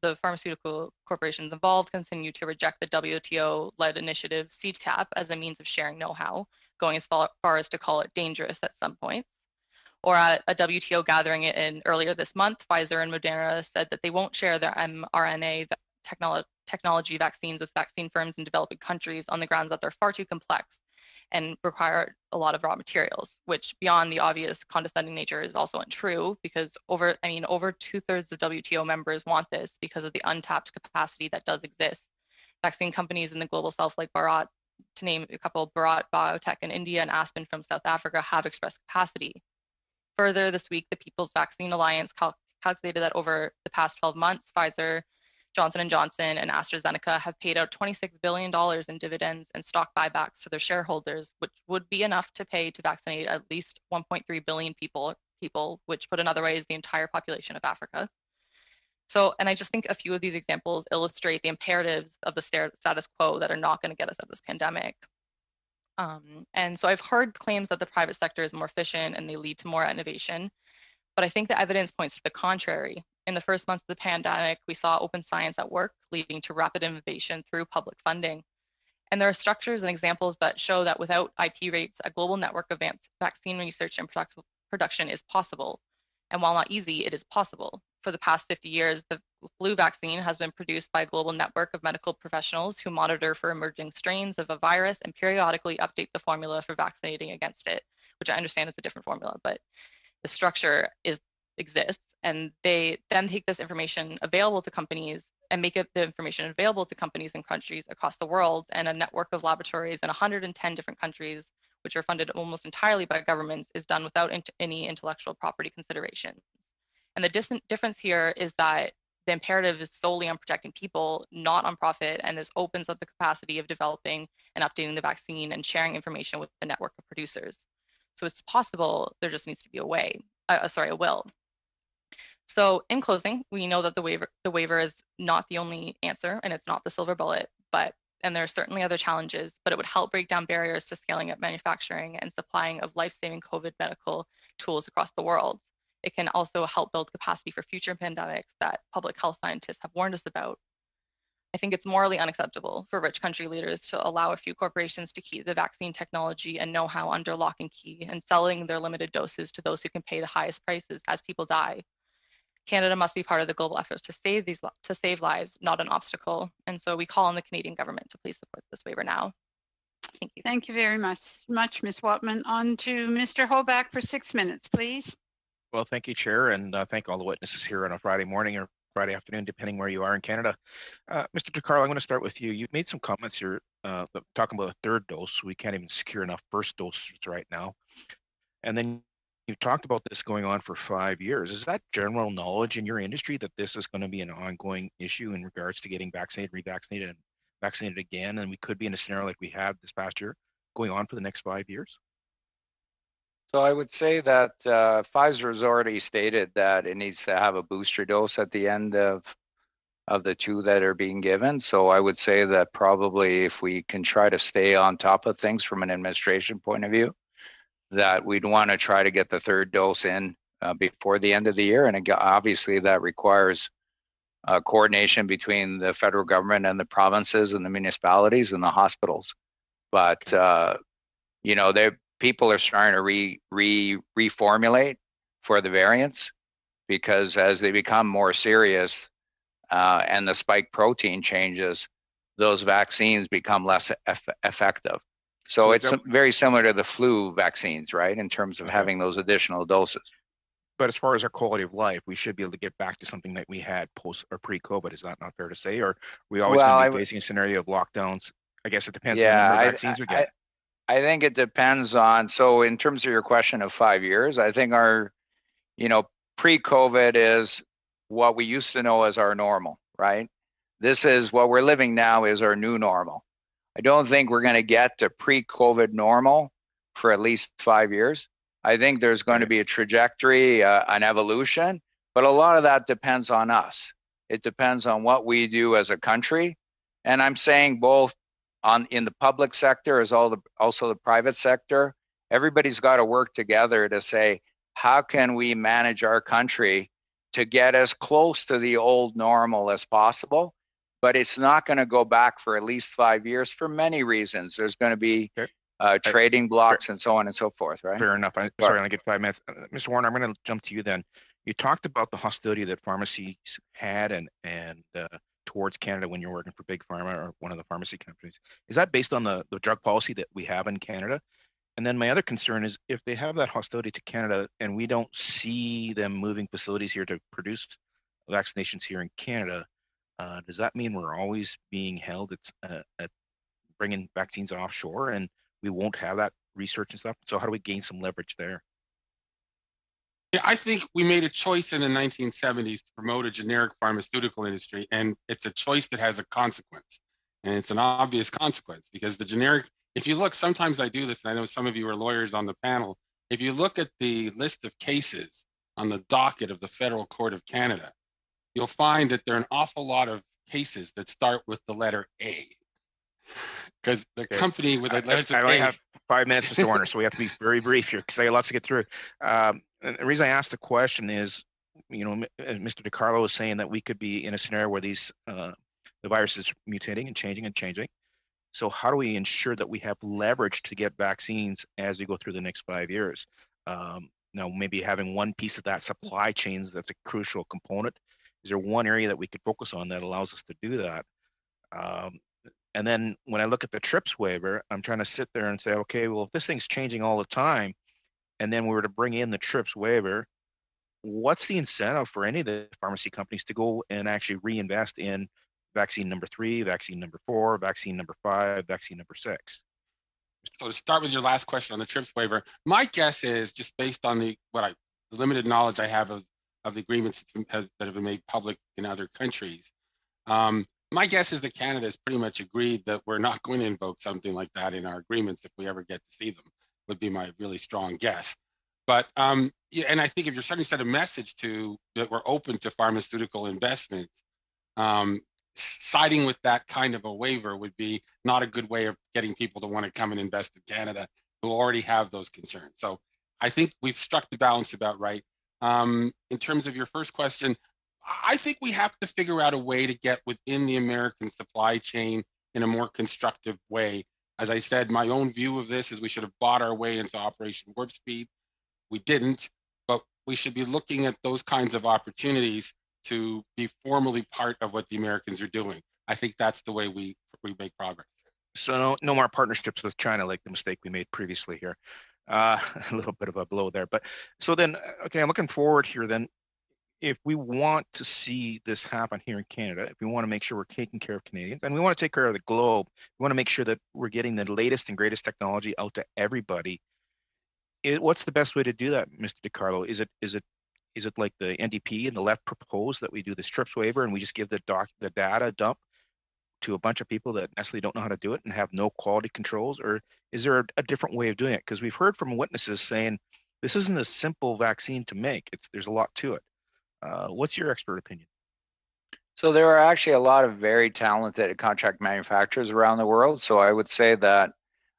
the pharmaceutical corporations involved continue to reject the WTO-led initiative CTAP as a means of sharing know-how, going as far as to call it dangerous at some points. Or at a WTO gathering earlier this month, Pfizer and Moderna said that they won't share their mRNA technology vaccines with vaccine firms in developing countries on the grounds that they're far too complex and require a lot of raw materials, which beyond the obvious condescending nature is also untrue, because over 2/3 of WTO members want this because of the untapped capacity that does exist. Vaccine companies in the global south like Bharat, to name a couple, Bharat Biotech in India and Aspen from South Africa have expressed capacity. Further, this week, the People's Vaccine Alliance calculated that over the past 12 months, Pfizer, Johnson & Johnson, and AstraZeneca have paid out $26 billion in dividends and stock buybacks to their shareholders, which would be enough to pay to vaccinate at least 1.3 billion people, which put another way is the entire population of Africa. So, and I just think a few of these examples illustrate the imperatives of the status quo that are not going to get us out of this pandemic. And so I've heard claims that the private sector is more efficient and they lead to more innovation, but I think the evidence points to the contrary. In the first months of the pandemic, we saw open science at work, leading to rapid innovation through public funding. And there are structures and examples that show that without IP rates, a global network of vaccine research and production is possible. And while not easy, it is possible. For the past 50 years, the flu vaccine has been produced by a global network of medical professionals who monitor for emerging strains of a virus and periodically update the formula for vaccinating against it, which I understand is a different formula, but the structure exists, and they then take this information available to companies and make the information available to companies in countries across the world, and a network of laboratories in 110 different countries, which are funded almost entirely by governments, is done without any intellectual property considerations. And the difference here is that the imperative is solely on protecting people, not on profit, and this opens up the capacity of developing and updating the vaccine and sharing information with the network of producers. So it's possible, there just needs to be a will. So in closing, we know that the waiver is not the only answer, and it's not the silver bullet, and there are certainly other challenges, but it would help break down barriers to scaling up manufacturing and supplying of life-saving COVID medical tools across the world. It can also help build capacity for future pandemics that public health scientists have warned us about. I think it's morally unacceptable for rich country leaders to allow a few corporations to keep the vaccine technology and know-how under lock and key and selling their limited doses to those who can pay the highest prices as people die. Canada must be part of the global effort to save lives, not an obstacle. And so we call on the Canadian government to please support this waiver now. Thank you. Thank you very much, Ms. Whatman. On to Mr. Hoback for 6 minutes, please. Well, thank you, Chair, and thank all the witnesses here on a Friday morning or Friday afternoon, depending where you are in Canada. Mr. DeCarlo, I'm going to start with you. You've made some comments here talking about a third dose. We can't even secure enough first doses right now. And then you talked about this going on for 5 years. Is that general knowledge in your industry that this is going to be an ongoing issue in regards to getting vaccinated, revaccinated, and vaccinated again? And we could be in a scenario like we had this past year going on for the next 5 years? So I would say that Pfizer has already stated that it needs to have a booster dose at the end of the two that are being given. So I would say that probably if we can try to stay on top of things from an administration point of view, that we'd want to try to get the third dose in before the end of the year. And obviously that requires coordination between the federal government and the provinces and the municipalities and the hospitals. But, people are starting to reformulate for the variants, because as they become more serious and the spike protein changes, those vaccines become less effective. So it's very similar to the flu vaccines, right, in terms of having those additional doses. But as far as our quality of life, we should be able to get back to something that we had post or pre-COVID. Is that not fair to say? Or are we always going to be facing a scenario of lockdowns? I guess it depends on the number of vaccines we get. I think it depends on, so in terms of your question of 5 years, I think our, pre-COVID is what we used to know as our normal, right? This is what we're living now is our new normal. I don't think we're going to get to pre-COVID normal for at least 5 years. I think there's going to be a trajectory, an evolution, but a lot of that depends on us. It depends on what we do as a country. And I'm saying both in the public sector as also the private sector, everybody's got to work together to say, how can we manage our country to get as close to the old normal as possible? But it's not going to go back for at least 5 years for many reasons. There's going to be trading blocks and so on and so forth, right? Fair enough. Sorry, I only get 5 minutes. Mr. Warner, I'm going to jump to you then. You talked about the hostility that pharmacies had and towards Canada when you're working for Big Pharma or one of the pharmacy companies. Is that based on the drug policy that we have in Canada? And then my other concern is if they have that hostility to Canada and we don't see them moving facilities here to produce vaccinations here in Canada, does that mean we're always being held at bringing vaccines offshore and we won't have that research and stuff? So how do we gain some leverage there? Yeah, I think we made a choice in the 1970s to promote a generic pharmaceutical industry, and it's a choice that has a consequence. And it's an obvious consequence because the generic, if you look, sometimes I do this, and I know some of you are lawyers on the panel, if you look at the list of cases on the docket of the Federal Court of Canada, you'll find that there are an awful lot of cases that start with the letter A. Because the company with the letter I only have 5 minutes, Mr. Warner, so we have to be very brief here because I got lots to get through. And the reason I asked the question is, Mr. DiCarlo was saying that we could be in a scenario where the virus is mutating and changing. So how do we ensure that we have leverage to get vaccines as we go through the next 5 years? Now, maybe having one piece of that supply chain that's a crucial component. Is there one area that we could focus on that allows us to do that? And then when I look at the TRIPS waiver, I'm trying to sit there and say, okay, well, if this thing's changing all the time, and then we were to bring in the TRIPS waiver, what's the incentive for any of the pharmacy companies to go and actually reinvest in vaccine number 3, vaccine number 4, vaccine number 5, vaccine number 6? So to start with your last question on the TRIPS waiver, my guess is just based on the limited knowledge I have of the agreements that have been made public in other countries. My guess is that Canada has pretty much agreed that we're not going to invoke something like that in our agreements if we ever get to see them, would be my really strong guess. But, yeah, and I think if you're starting to send a message that we're open to pharmaceutical investment, siding with that kind of a waiver would be not a good way of getting people to want to come and invest in Canada who already have those concerns. So I think we've struck the balance about right. In terms of your first question, I think we have to figure out a way to get within the American supply chain in a more constructive way. As I said, my own view of this is we should have bought our way into Operation Warp Speed. We didn't, but we should be looking at those kinds of opportunities to be formally part of what the Americans are doing. I think that's the way we make progress. So no more partnerships with China like the mistake we made previously here. A little bit of a blow there. But so then, okay, I'm looking forward here then. If we want to see this happen here in Canada, if we want to make sure we're taking care of Canadians and we want to take care of the globe, we want to make sure that we're getting the latest and greatest technology out to everybody. What's the best way to do that, Mr. DiCarlo? Is it like the NDP and the left proposed that we do this TRIPS waiver and we just give the data dump to a bunch of people that necessarily don't know how to do it and have no quality controls? Or is there a different way of doing it? Because we've heard from witnesses saying this isn't a simple vaccine to make. There's a lot to it. What's your expert opinion? So there are actually a lot of very talented contract manufacturers around the world. So I would say that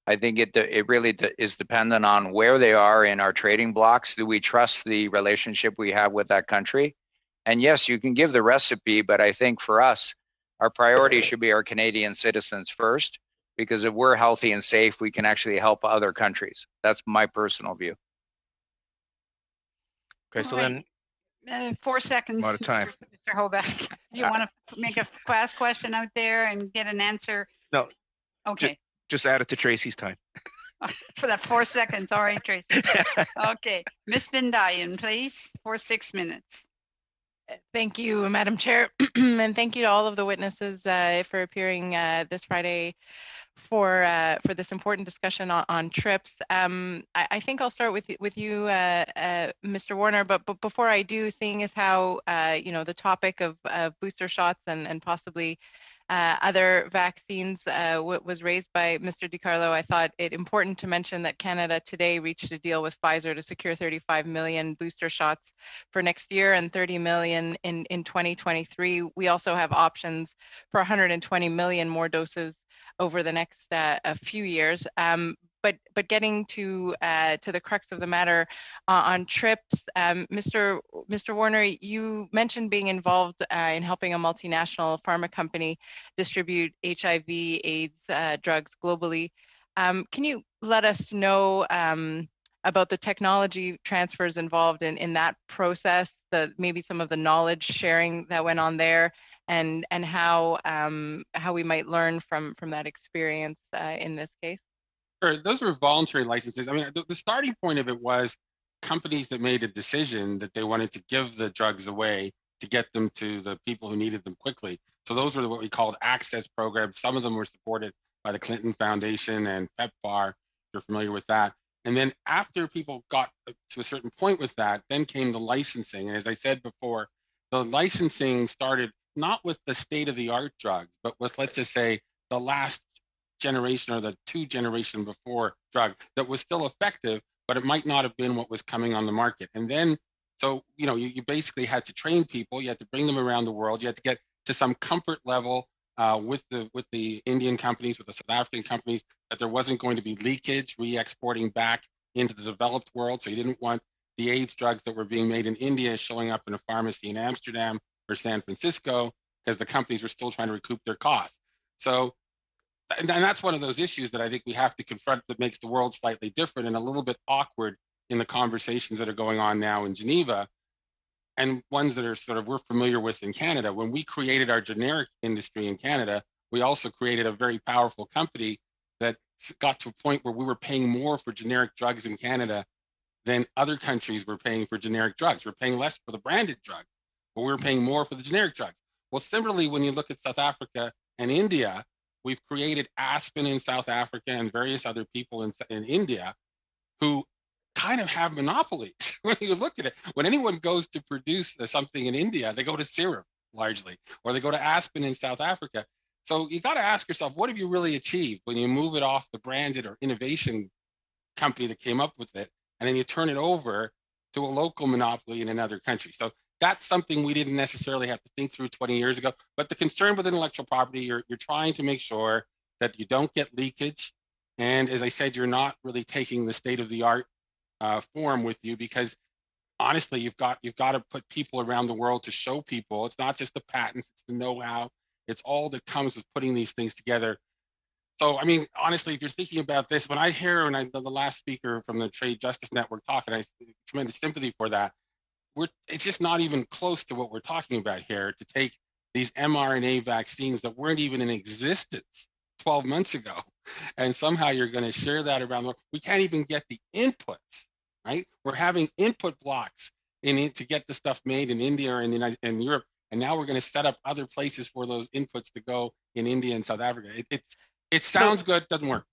I think it really is dependent on where they are in our trading blocks. Do we trust the relationship we have with that country? And yes, you can give the recipe, but I think for us, our priority should be our Canadian citizens first, because if we're healthy and safe, we can actually help other countries. That's my personal view. Okay, so then 4 seconds. Out of time. Mr. Hoback, you want to make a fast question out there and get an answer? No. Okay. Just add it to Tracy's time. For that 4 seconds. All right, Tracy. Okay. Ms. Bindayan, please, for 6 minutes. Thank you, Madam Chair, and thank you to all of the witnesses for appearing this Friday for this important discussion on TRIPS. I think I'll start with you, Mr. Warner. But before I do, seeing as how the topic of booster shots and possibly other vaccines was raised by Mr. DiCarlo, I thought it important to mention that Canada today reached a deal with Pfizer to secure 35 million booster shots for next year and 30 million in 2023. We also have options for 120 million more doses over the next a few years. But getting to the crux of the matter on TRIPS, Mr. Warner, you mentioned being involved in helping a multinational pharma company distribute HIV/AIDS drugs globally. Can you let us know about the technology transfers involved in that process, maybe some of the knowledge sharing that went on there, and how we might learn from that experience in this case? Sure. Those were voluntary licenses. I mean, the starting point of it was companies that made a decision that they wanted to give the drugs away to get them to the people who needed them quickly. So those were what we called access programs. Some of them were supported by the Clinton Foundation and PEPFAR, if you're familiar with that. And then after people got to a certain point with that, then came the licensing. And as I said before, the licensing started not with the state-of-the-art drugs, but with, let's just say, the last generation or the 2 generation before drug that was still effective, but it might not have been what was coming on the market. And then, so, you basically had to train people, you had to bring them around the world, you had to get to some comfort level with the Indian companies, with the South African companies, that there wasn't going to be leakage, re-exporting back into the developed world. So you didn't want the AIDS drugs that were being made in India showing up in a pharmacy in Amsterdam or San Francisco, because the companies were still trying to recoup their costs. So, and that's one of those issues that I think we have to confront that makes the world slightly different and a little bit awkward in the conversations that are going on now in Geneva, and ones that are sort of we're familiar with in Canada. When we created our generic industry in Canada, we also created a very powerful company that got to a point where we were paying more for generic drugs in Canada than other countries were paying for generic drugs. We're paying less for the branded drugs, but we were paying more for the generic drugs. Well, similarly, when you look at South Africa and India, we've created Aspen in South Africa and various other people in India who kind of have monopolies. When you look at it, when anyone goes to produce something in India, they go to Serum largely, or they go to Aspen in South Africa. So you got to ask yourself, what have you really achieved when you move it off the branded or innovation company that came up with it, and then you turn it over to a local monopoly in another country? So that's something we didn't necessarily have to think through 20 years ago. But the concern with intellectual property, you're trying to make sure that you don't get leakage. And as I said, you're not really taking the state-of-the-art form with you, because honestly, you've got to put people around the world to show people. It's not just the patents, it's the know-how. It's all that comes with putting these things together. So, I mean, honestly, if you're thinking about this, when I hear the last speaker from the Trade Justice Network talk, and I have tremendous sympathy for that, it's just not even close to what we're talking about here, to take these mRNA vaccines that weren't even in existence 12 months ago, and somehow you're going to share that around the world. We can't even get the inputs, right? We're having input blocks to get the stuff made in India or in Europe, and now we're going to set up other places for those inputs to go in India and South Africa. It sounds good, doesn't work.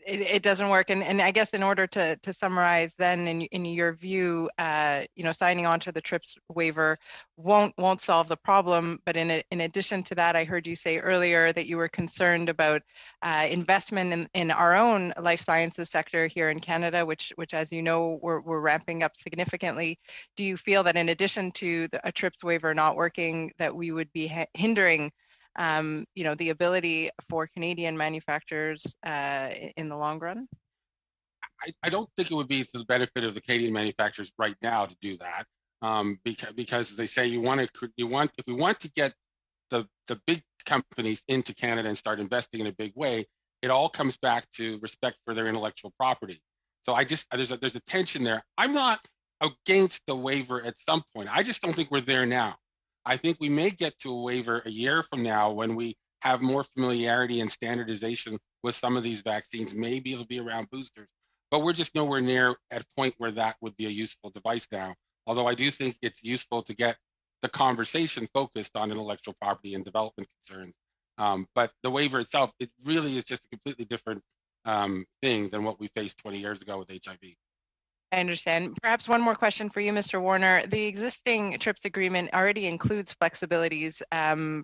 It doesn't work, and I guess in order to summarize, then in your view, signing on to the TRIPS waiver won't solve the problem. But in addition to that, I heard you say earlier that you were concerned about investment in our own life sciences sector here in Canada, which as you know, we're ramping up significantly. Do you feel that in addition to a TRIPS waiver not working, that we would be hindering the ability for Canadian manufacturers in the long run? I don't think it would be to the benefit of the Canadian manufacturers right now to do that, because they say if we want to get the big companies into Canada and start investing in a big way, it all comes back to respect for their intellectual property. So there's a tension there. I'm not against the waiver at some point. I just don't think we're there now. I think we may get to a waiver a year from now when we have more familiarity and standardization with some of these vaccines. Maybe it'll be around boosters, but we're just nowhere near at a point where that would be a useful device now. Although I do think it's useful to get the conversation focused on intellectual property and development concerns But the waiver itself, it really is just a completely different thing than what we faced 20 years ago with HIV. I understand. Perhaps one more question for you, Mr. Warner. The existing TRIPS agreement already includes flexibilities,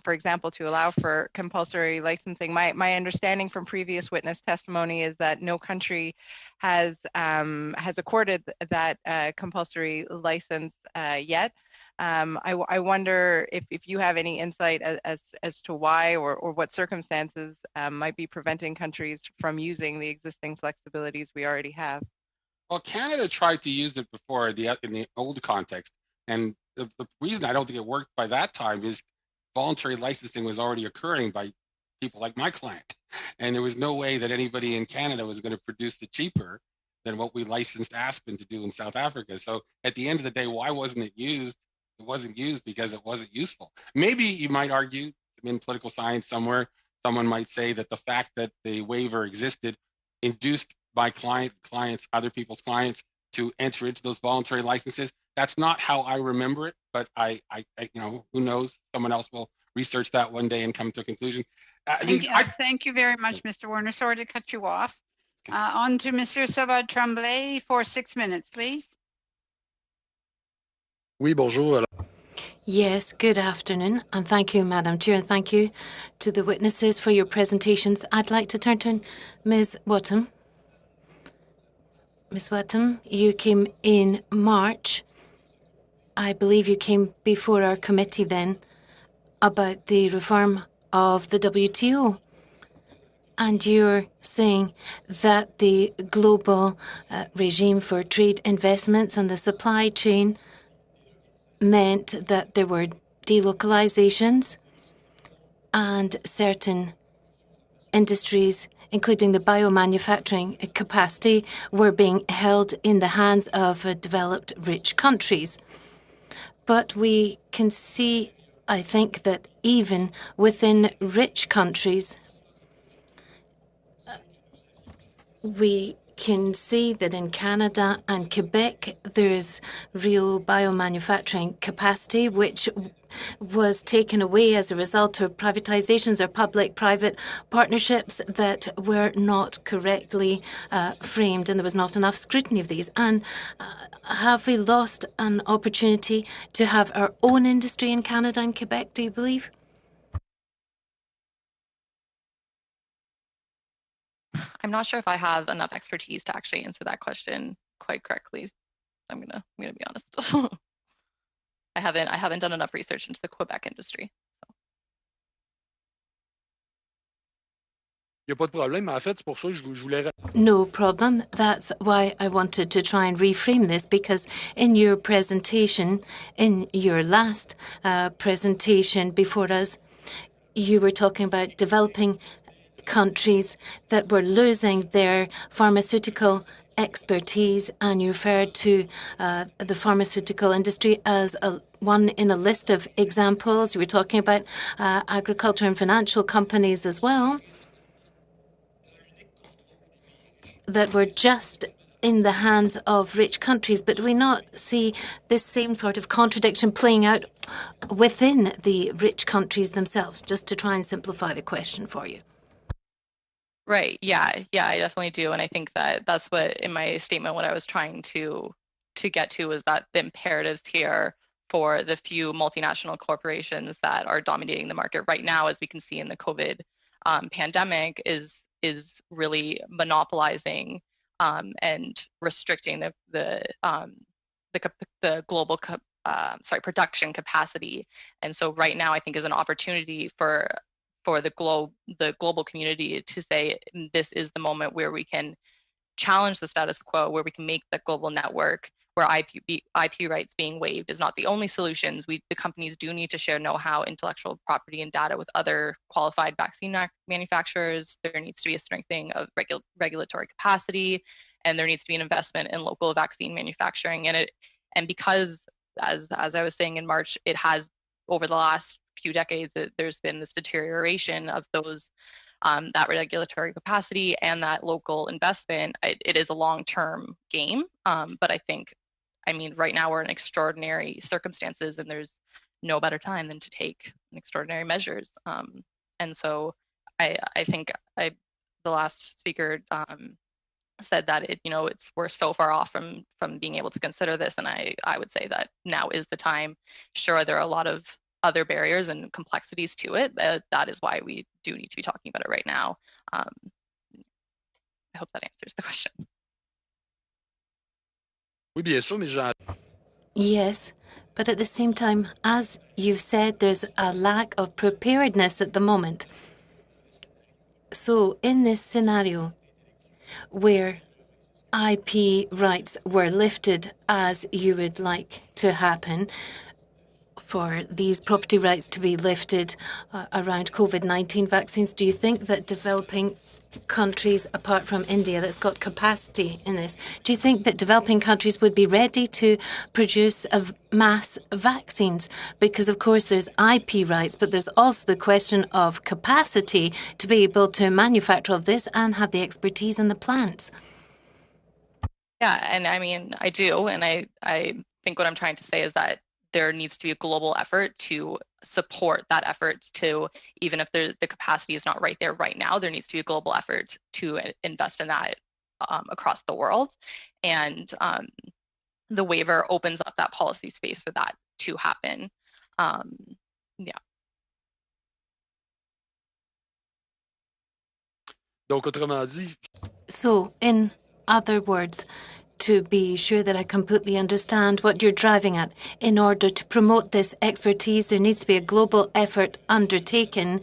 for example, to allow for compulsory licensing. My understanding from previous witness testimony is that no country has accorded that compulsory license yet. I wonder if you have any insight as to why or what circumstances might be preventing countries from using the existing flexibilities we already have. Well, Canada tried to use it before in the old context, and the reason I don't think it worked by that time is voluntary licensing was already occurring by people like my client, and there was no way that anybody in Canada was going to produce it cheaper than what we licensed Aspen to do in South Africa. So at the end of the day, why wasn't it used? It wasn't used because it wasn't useful. Maybe you might argue in political science somewhere, someone might say that the fact that the waiver existed induced by clients, other people's clients to enter into those voluntary licenses. That's not how I remember it, but I who knows? Someone else will research that one day and come to a conclusion. Thank you very much, Mr. Warner. Sorry to cut you off. On to Mr. Savard Tremblay for 6 minutes, please. Oui, bonjour. Yes, good afternoon, and thank you, Madam Chair, and thank you to the witnesses for your presentations. I'd like to turn to Ms. Wattam. Ms. Wattam, you came in March. I believe you came before our committee then about the reform of the WTO. And you're saying that the global regime for trade investments and the supply chain meant that there were delocalizations and certain industries, including the biomanufacturing capacity, were being held in the hands of developed rich countries. But we can see, I think, that even within rich countries, we can see that in Canada and Quebec, there's real biomanufacturing capacity, which was taken away as a result of privatizations or public-private partnerships that were not correctly framed, and there was not enough scrutiny of these. And have we lost an opportunity to have our own industry in Canada and Quebec, do you believe? I'm not sure if I have enough expertise to actually answer that question quite correctly. I'm gonna be honest. I haven't done enough research into the Quebec industry. No problem. That's why I wanted to try and reframe this, because in your presentation, in your last presentation before us, you were talking about developing countries that were losing their pharmaceutical expertise, and you referred to the pharmaceutical industry as one in a list of examples. You were talking about agriculture and financial companies as well that were just in the hands of rich countries. But do we not see this same sort of contradiction playing out within the rich countries themselves? Just to try and simplify the question for you. Right. Yeah, I definitely do. And I think that that's what, in my statement, what I was trying to get to was that the imperatives here for the few multinational corporations that are dominating the market right now, as we can see in the COVID pandemic, is really monopolizing and restricting the global production capacity. And so right now, I think is an opportunity for the global community to say, this is the moment where we can challenge the status quo, where we can make the global network, where IP rights being waived is not the only solutions. The companies do need to share know-how, intellectual property, and data with other qualified vaccine manufacturers. There needs to be a strengthening of regulatory capacity, and there needs to be an investment in local vaccine manufacturing. And because, as I was saying in March, it has, over the last few decades, there's been this deterioration of those that regulatory capacity and that local investment. It is a long-term game, but I mean, right now we're in extraordinary circumstances, and there's no better time than to take extraordinary measures. And so I think the last speaker said that we're so far off from being able to consider this, and I would say that now is the time. Sure, there are a lot of other barriers and complexities to it. That is why we do need to be talking about it right now. I hope that answers the question. Yes, but at the same time, as you've said, there's a lack of preparedness at the moment. So in this scenario where IP rights were lifted as you would like to happen, for these property rights to be lifted around COVID-19 vaccines, do you think that developing countries, apart from India, that's got capacity in this, do you think that developing countries would be ready to produce mass vaccines? Because, of course, there's IP rights, but there's also the question of capacity to be able to manufacture all of this and have the expertise in the plants. Yeah, and I mean, I do, and I think what I'm trying to say is that there needs to be a global effort to support that effort to, even if the capacity is not right there right now, there needs to be a global effort to invest in that across the world. And the waiver opens up that policy space for that to happen. Yeah. So, in other words, to be sure that I completely understand what you're driving at, in order to promote this expertise, there needs to be a global effort undertaken.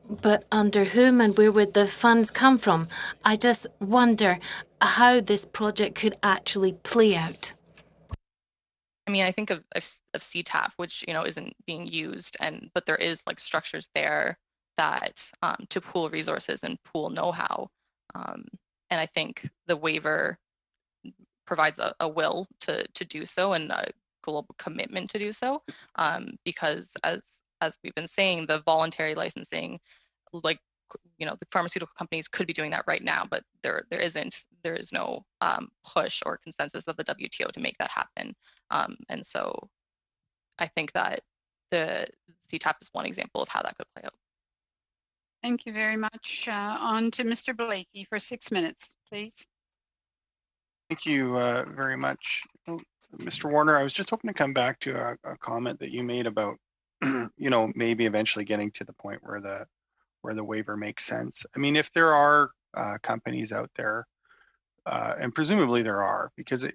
But under whom and where would the funds come from? I just wonder how this project could actually play out. I mean, I think of CTAP, which isn't being used, but there is like structures there that to pool resources and pool know-how, and I think the waiver provides a will to do so and a global commitment to do so, because as we've been saying, the voluntary licensing, like the pharmaceutical companies could be doing that right now, but there is no push or consensus of the WTO to make that happen, and so I think that the CTAP is one example of how that could play out. Thank you very much. On to Mr. Blakey for 6 minutes, please. Thank you very much. Mr. Warner, I was just hoping to come back to a comment that you made about, maybe eventually getting to the point where the waiver makes sense. I mean, if there are companies out there, and presumably there are, because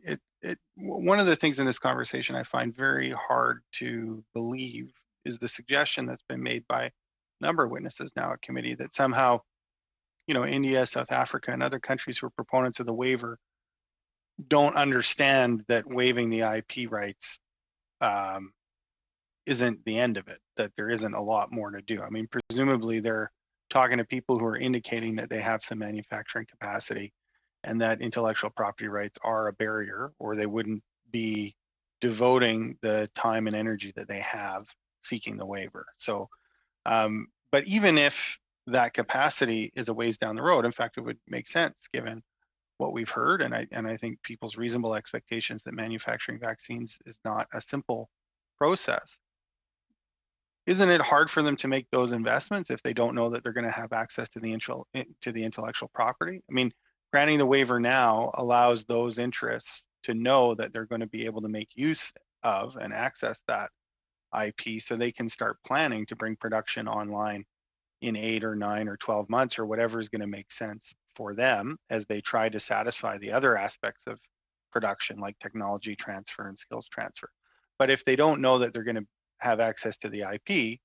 one of the things in this conversation I find very hard to believe is the suggestion that's been made by a number of witnesses now at committee that somehow, India, South Africa, and other countries who are proponents of the waiver don't understand that waiving the IP rights isn't the end of it, that there isn't a lot more to do. I mean, presumably they're talking to people who are indicating that they have some manufacturing capacity and that intellectual property rights are a barrier, or they wouldn't be devoting the time and energy that they have seeking the waiver. So, but even if that capacity is a ways down the road, in fact, it would make sense given what we've heard, and I think people's reasonable expectations that manufacturing vaccines is not a simple process. Isn't it hard for them to make those investments if they don't know that they're going to have access to the intellectual property? I mean, granting the waiver now allows those interests to know that they're going to be able to make use of and access that IP, so they can start planning to bring production online in 8 or 9 or 12 months or whatever is going to make sense for them as they try to satisfy the other aspects of production like technology transfer and skills transfer. But if they don't know that they're going to have access to the IP,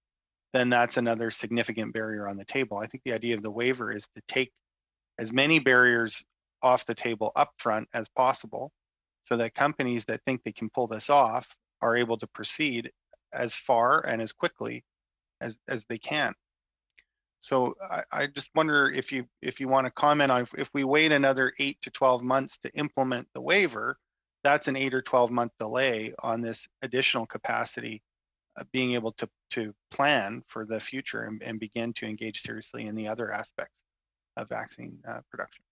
then that's another significant barrier on the table. I think the idea of the waiver is to take as many barriers off the table upfront as possible so that companies that think they can pull this off are able to proceed as far and as quickly as they can. So I just wonder if you want to comment on if we wait another 8 to 12 months to implement the waiver, that's an 8 or 12 month delay on this additional capacity being able to plan for the future and begin to engage seriously in the other aspects of vaccine production.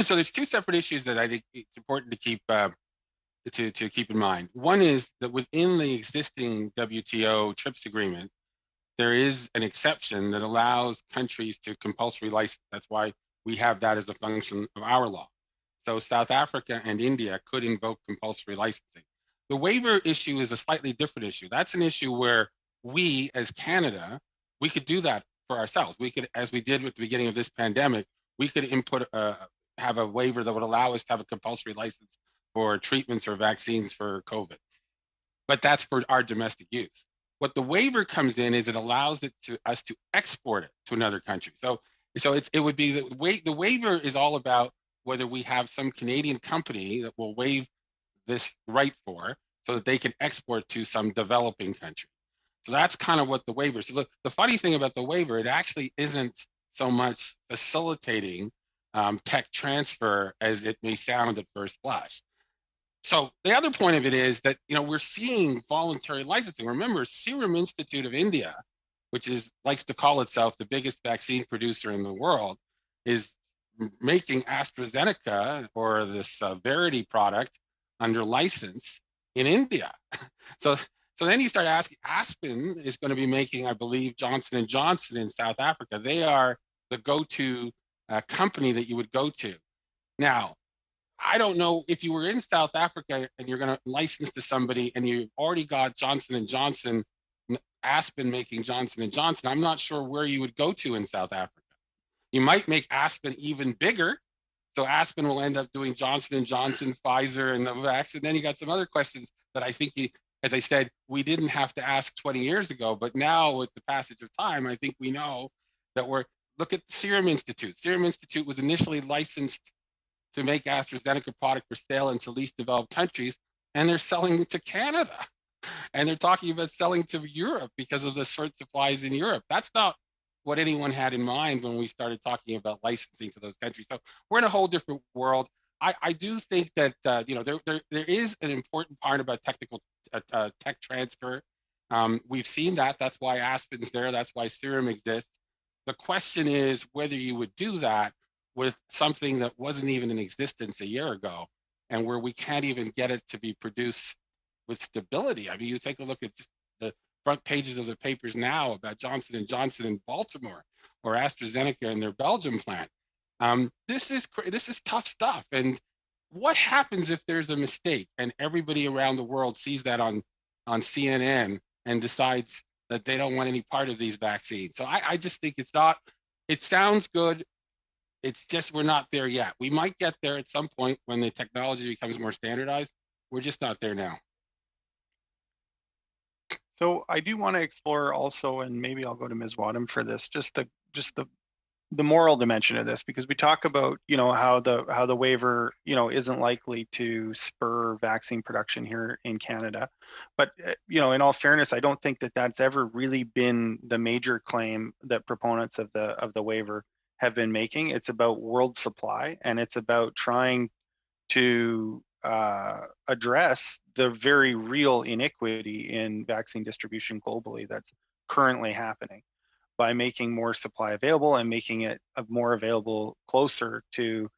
So there's two separate issues that I think it's important to keep in mind. One is that within the existing WTO TRIPS agreement, there is an exception that allows countries to compulsory license. That's why we have that as a function of our law. So South Africa and India could invoke compulsory licensing. The waiver issue is a slightly different issue. That's an issue where we, as Canada, we could do that for ourselves. We could, as we did at the beginning of this pandemic, we could have a waiver that would allow us to have a compulsory license for treatments or vaccines for COVID. But that's for our domestic use. What the waiver comes in is it allows us to export it to another country. So it would be the waiver is all about whether we have some Canadian company that will waive this right for, so that they can export to some developing country. So that's kind of what the waiver is. So the funny thing about the waiver, it actually isn't so much facilitating tech transfer as it may sound at first blush. So the other point of it is that, you know, we're seeing voluntary licensing. Remember, Serum Institute of India, which likes to call itself the biggest vaccine producer in the world, is making AstraZeneca or this Verity product under license in India. So then you start asking, Aspen is going to be making, I believe, Johnson & Johnson in South Africa. They are the go-to company that you would go to. Now, I don't know if you were in South Africa and you're going to license to somebody and you've already got Johnson & Johnson, Aspen making Johnson & Johnson. I'm not sure where you would go to in South Africa. You might make Aspen even bigger. So Aspen will end up doing Johnson & Johnson, Pfizer, and Novavax. And then you got some other questions that I think, as I said, we didn't have to ask 20 years ago. But now with the passage of time, I think we know that look at the Serum Institute. Serum Institute was initially licensed to make AstraZeneca product for sale into least developed countries, and they're selling it to Canada. And they're talking about selling to Europe because of the short supplies in Europe. That's not what anyone had in mind when we started talking about licensing to those countries. So we're in a whole different world. I do think that there is an important part about technical tech transfer. We've seen that. That's why Aspen's there. That's why Serum exists. The question is whether you would do that with something that wasn't even in existence a year ago, and where we can't even get it to be produced with stability. I mean, you take a look at the front pages of the papers now about Johnson & Johnson in Baltimore or AstraZeneca in their Belgium plant. This is tough stuff. And what happens if there's a mistake and everybody around the world sees that on CNN and decides that they don't want any part of these vaccines? So I just think it sounds good. It's just we're not there yet. We might get there at some point when the technology becomes more standardized. We're just not there now. So I do want to explore also, and maybe I'll go to Ms. Wadham for this, just the moral dimension of this, because we talk about, you know, how the waiver, you know, isn't likely to spur vaccine production here in Canada. But you know, in all fairness, I don't think that that's ever really been the major claim that proponents of the waiver have been making. It's about world supply, and it's about trying to address the very real inequity in vaccine distribution globally that's currently happening by making more supply available and making it more available closer to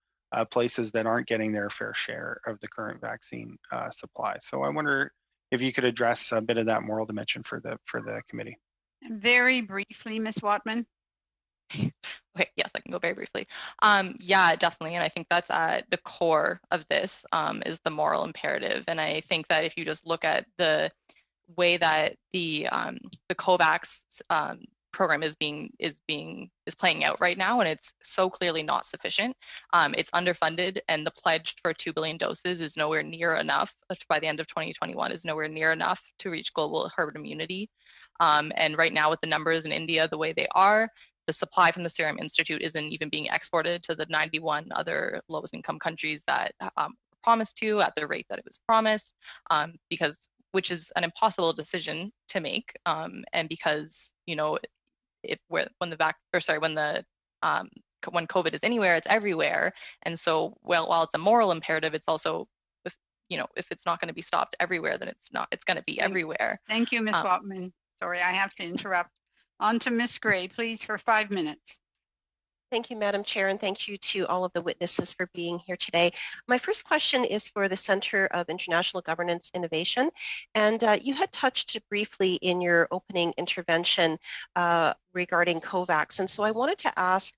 places that aren't getting their fair share of the current vaccine supply. So I wonder if you could address a bit of that moral dimension for the committee. Very briefly, Ms. Watman. Okay, yes, I can go very briefly. Yeah, definitely. And I think that's at the core of this is the moral imperative. And I think that if you just look at the way that the COVAX program is playing out right now, and it's so clearly not sufficient. It's underfunded, and the pledge for 2 billion doses is nowhere near enough by the end of 2021, is nowhere near enough to reach global herd immunity. And right now with the numbers in India the way they are, the supply from the Serum Institute isn't even being exported to the 91 other lowest income countries that promised to at the rate that it was promised, which is an impossible decision to make. And because, you know, when COVID is anywhere, it's everywhere. And so, while it's a moral imperative, it's also, if it's not going to be stopped everywhere, then it's going to be everywhere. Thank you, Ms. Watman. Sorry, I have to interrupt. On to Ms. Gray, please, for 5 minutes. Thank you, Madam Chair, and thank you to all of the witnesses for being here today. My first question is for the Center of International Governance Innovation. And you had touched briefly in your opening intervention regarding COVAX. And so I wanted to ask,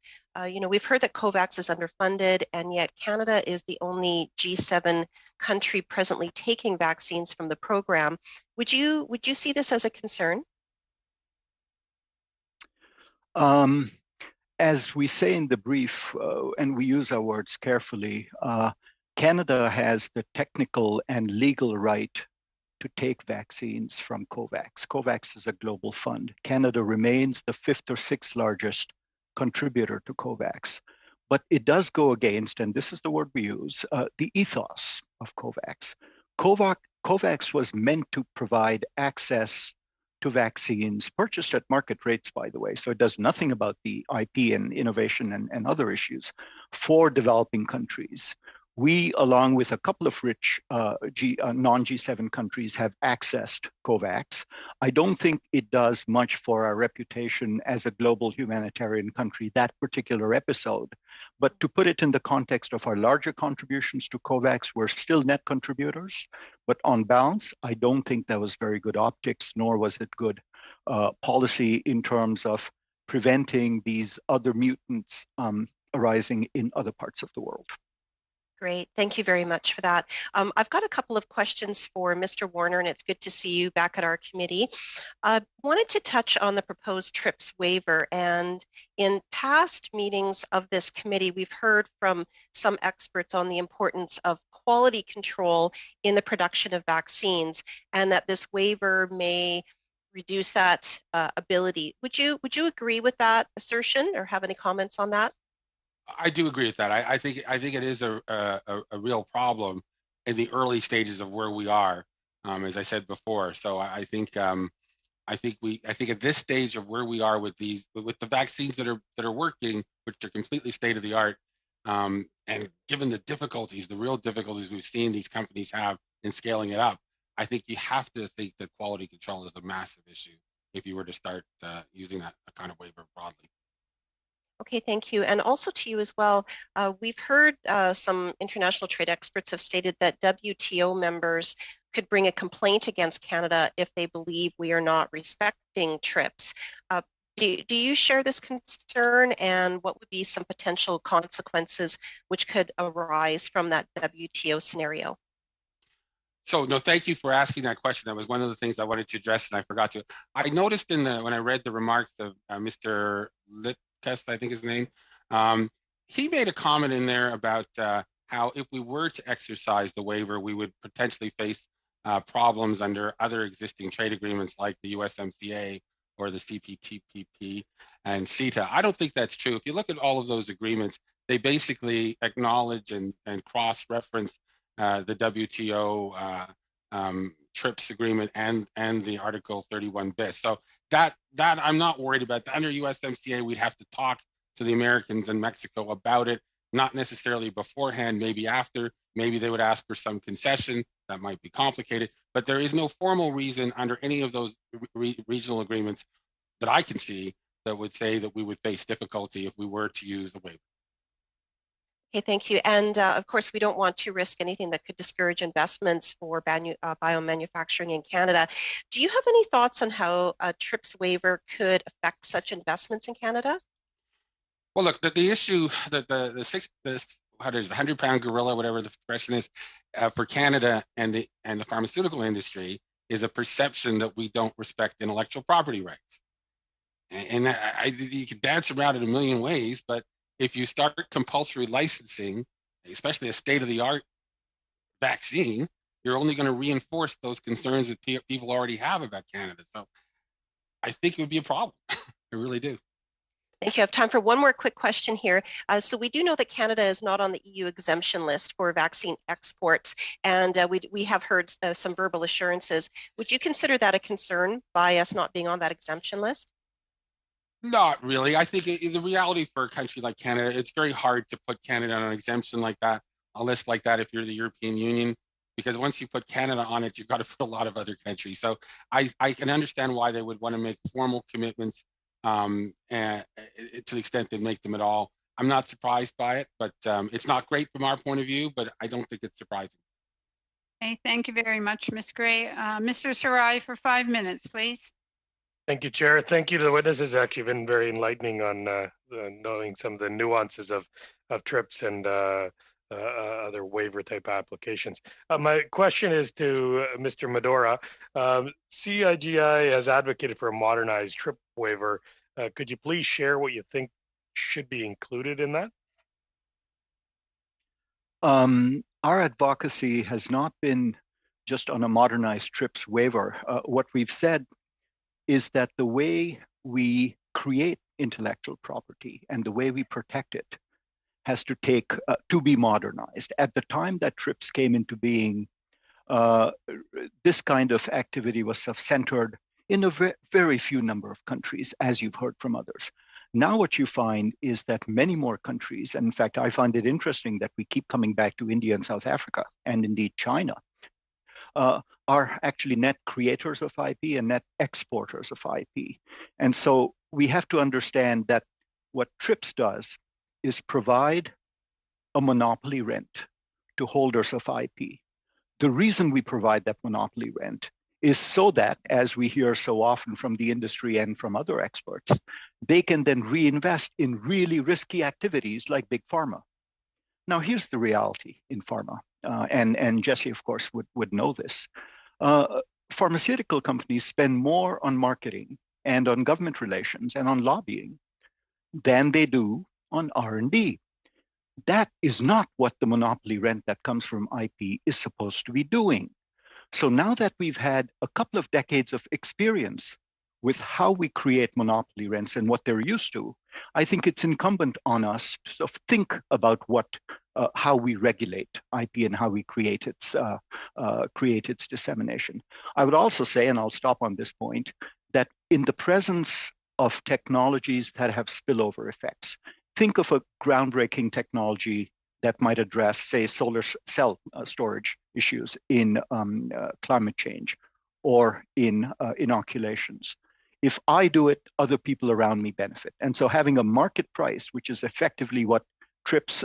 we've heard that COVAX is underfunded, and yet Canada is the only G7 country presently taking vaccines from the program. Would you see this as a concern? As we say in the brief, and we use our words carefully, Canada has the technical and legal right to take vaccines from COVAX. COVAX is a global fund. Canada remains the 5th or 6th largest contributor to COVAX. But it does go against, and this is the word we use, the ethos of COVAX. COVAX was meant to provide access to vaccines purchased at market rates, by the way. So it does nothing about the IP and innovation and other issues for developing countries. We, along with a couple of rich non-G7 countries, have accessed COVAX. I don't think it does much for our reputation as a global humanitarian country, that particular episode. But to put it in the context of our larger contributions to COVAX, we're still net contributors. But on balance, I don't think that was very good optics, nor was it good policy in terms of preventing these other mutants arising in other parts of the world. Great, thank you very much for that. I've got a couple of questions for Mr. Warner, and it's good to see you back at our committee. I wanted to touch on the proposed TRIPS waiver, and in past meetings of this committee, we've heard from some experts on the importance of quality control in the production of vaccines, and that this waiver may reduce that ability. Would you agree with that assertion, or have any comments on that? I do agree with that. I think it is a real problem in the early stages of where we are, as I said before. So I think at this stage of where we are with the vaccines that are working, which are completely state of the art, and given the real difficulties we've seen these companies have in scaling it up, I think you have to think that quality control is a massive issue if you were to start using that kind of waiver broadly. Okay, thank you. And also to you as well, we've heard some international trade experts have stated that WTO members could bring a complaint against Canada if they believe we are not respecting TRIPS. Do you share this concern, and what would be some potential consequences which could arise from that WTO scenario? So no, thank you for asking that question. That was one of the things I wanted to address, and I forgot to. I noticed when I read the remarks of Mr. Litkes, I think his name, he made a comment in there about how if we were to exercise the waiver, we would potentially face problems under other existing trade agreements like the USMCA or the CPTPP and CITA. I don't think that's true. If you look at all of those agreements, they basically acknowledge and cross-reference the WTO TRIPS agreement and the Article 31 bis. So that I'm not worried about. Under USMCA, we'd have to talk to the Americans and Mexico about it, not necessarily beforehand, maybe after. Maybe they would ask for some concession. That might be complicated, but there is no formal reason under any of those regional agreements that I can see that would say that we would face difficulty if we were to use the waiver. Okay, thank you. And of course, we don't want to risk anything that could discourage investments for biomanufacturing in Canada. Do you have any thoughts on how a TRIPS waiver could affect such investments in Canada? Well, look, the issue that the 100-pound gorilla, whatever the expression is, for Canada and the pharmaceutical industry is a perception that we don't respect intellectual property rights. And you can dance around it a million ways, but if you start compulsory licensing, especially a state-of-the-art vaccine, you're only going to reinforce those concerns that people already have about Canada. So I think it would be a problem. I really do. Thank you. I have time for one more quick question here. So we do know that Canada is not on the EU exemption list for vaccine exports, and we have heard some verbal assurances. Would you consider that a concern by us not being on that exemption list? Not really. I think the reality for a country like Canada, it's very hard to put Canada on an exemption like that, a list like that if you're the European Union, because once you put Canada on it, you've got to put a lot of other countries. So I can understand why they would want to make formal commitments and to the extent they make them at all. I'm not surprised by it, but it's not great from our point of view, but I don't think it's surprising. Okay, thank you very much, Ms. Gray. Mr. Sarai, for 5 minutes, please. Thank you, Chair. Thank you to the witnesses. Actually been very enlightening on knowing some of the nuances of TRIPS and other waiver type applications. My question is to Mr. Medora. CIGI has advocated for a modernized TRIP waiver. Could you please share what you think should be included in that? Our advocacy has not been just on a modernized TRIPS waiver. What we've said is that the way we create intellectual property and the way we protect it has to be modernized. At the time that TRIPS came into being, this kind of activity was self-centered in a very few number of countries, as you've heard from others. Now what you find is that many more countries, and in fact, I find it interesting that we keep coming back to India and South Africa, and indeed China, are actually net creators of IP and net exporters of IP. And so we have to understand that what TRIPS does is provide a monopoly rent to holders of IP. The reason we provide that monopoly rent is so that, as we hear so often from the industry and from other experts, they can then reinvest in really risky activities like big pharma. Now, here's the reality in pharma, and Jesse, of course, would know this. Pharmaceutical companies spend more on marketing and on government relations and on lobbying than they do on R&D. That is not what the monopoly rent that comes from IP is supposed to be doing. So now that we've had a couple of decades of experience with how we create monopoly rents and what they're used to, I think it's incumbent on us to sort of think about how we regulate IP and how we create its dissemination. I would also say, and I'll stop on this point, that in the presence of technologies that have spillover effects, think of a groundbreaking technology that might address, say, solar cell storage issues in climate change or in inoculations. If I do it, other people around me benefit. And so having a market price, which is effectively what TRIPS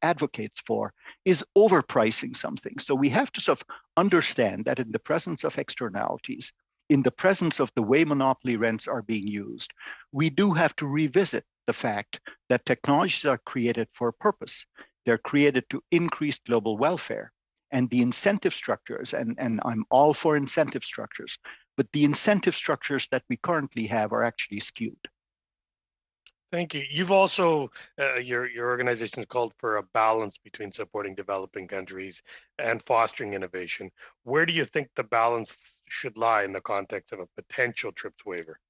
advocates for, is overpricing something. So we have to sort of understand that in the presence of externalities, in the presence of the way monopoly rents are being used, we do have to revisit the fact that technologies are created for a purpose. They're created to increase global welfare. And the incentive structures, and I'm all for incentive structures, but the incentive structures that we currently have are actually skewed. Thank you. You've also, your organization has called for a balance between supporting developing countries and fostering innovation. Where do you think the balance should lie in the context of a potential TRIPS waiver?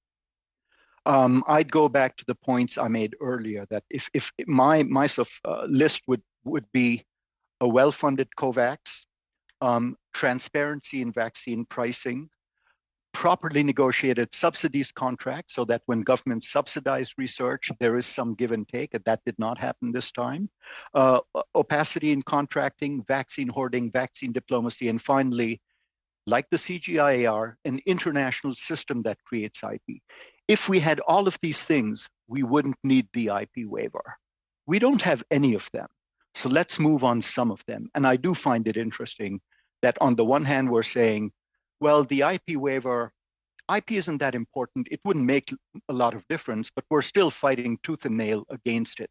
I'd go back to the points I made earlier, that if my sort of list would be a well-funded COVAX, transparency in vaccine pricing, properly negotiated subsidies contracts so that when governments subsidize research, there is some give and take, and that did not happen this time. Opacity in contracting, vaccine hoarding, vaccine diplomacy, and finally, like the CGIAR, an international system that creates IP. If we had all of these things, we wouldn't need the IP waiver. We don't have any of them. So let's move on some of them. And I do find it interesting that on the one hand, we're saying, well, the IP waiver, IP isn't that important. It wouldn't make a lot of difference, but we're still fighting tooth and nail against it.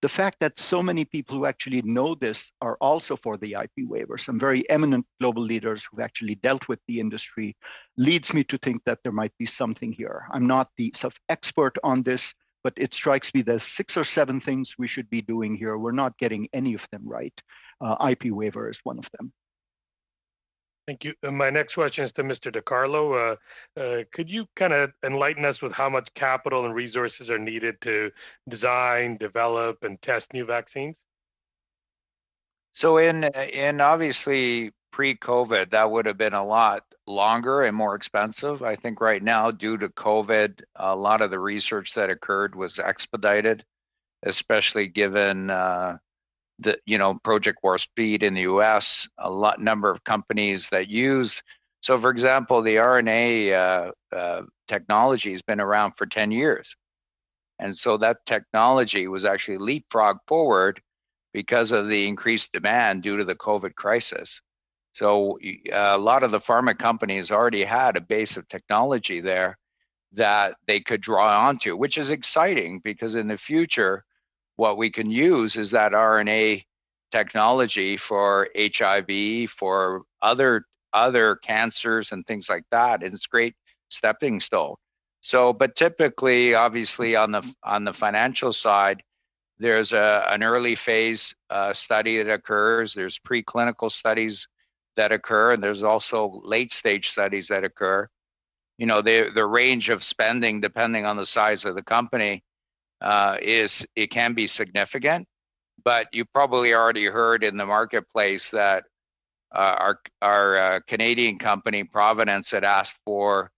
The fact that so many people who actually know this are also for the IP waiver, some very eminent global leaders who've actually dealt with the industry, leads me to think that there might be something here. I'm not the sort of expert on this, but it strikes me there's 6 or 7 things we should be doing here. We're not getting any of them right. IP waiver is one of them. Thank you. And my next question is to Mr. DiCarlo. Could you kind of enlighten us with how much capital and resources are needed to design, develop, and test new vaccines? So in obviously pre-COVID, that would have been a lot longer and more expensive. I think right now, due to COVID, a lot of the research that occurred was expedited, especially given Project Warp Speed in the US, number of companies that use. So for example, the RNA technology has been around for 10 years. And so that technology was actually leapfrogged forward because of the increased demand due to the COVID crisis. So a lot of the pharma companies already had a base of technology there that they could draw onto, which is exciting because in the future, what we can use is that RNA technology for HIV, for other cancers and things like that. And it's a great stepping stone. So, but typically, obviously, on the financial side, there's an early phase study that occurs. There's preclinical studies that occur, and there's also late stage studies that occur. You know, the range of spending, depending on the size of the company, it can be significant. But you probably already heard in the marketplace that our Canadian company Providence had asked for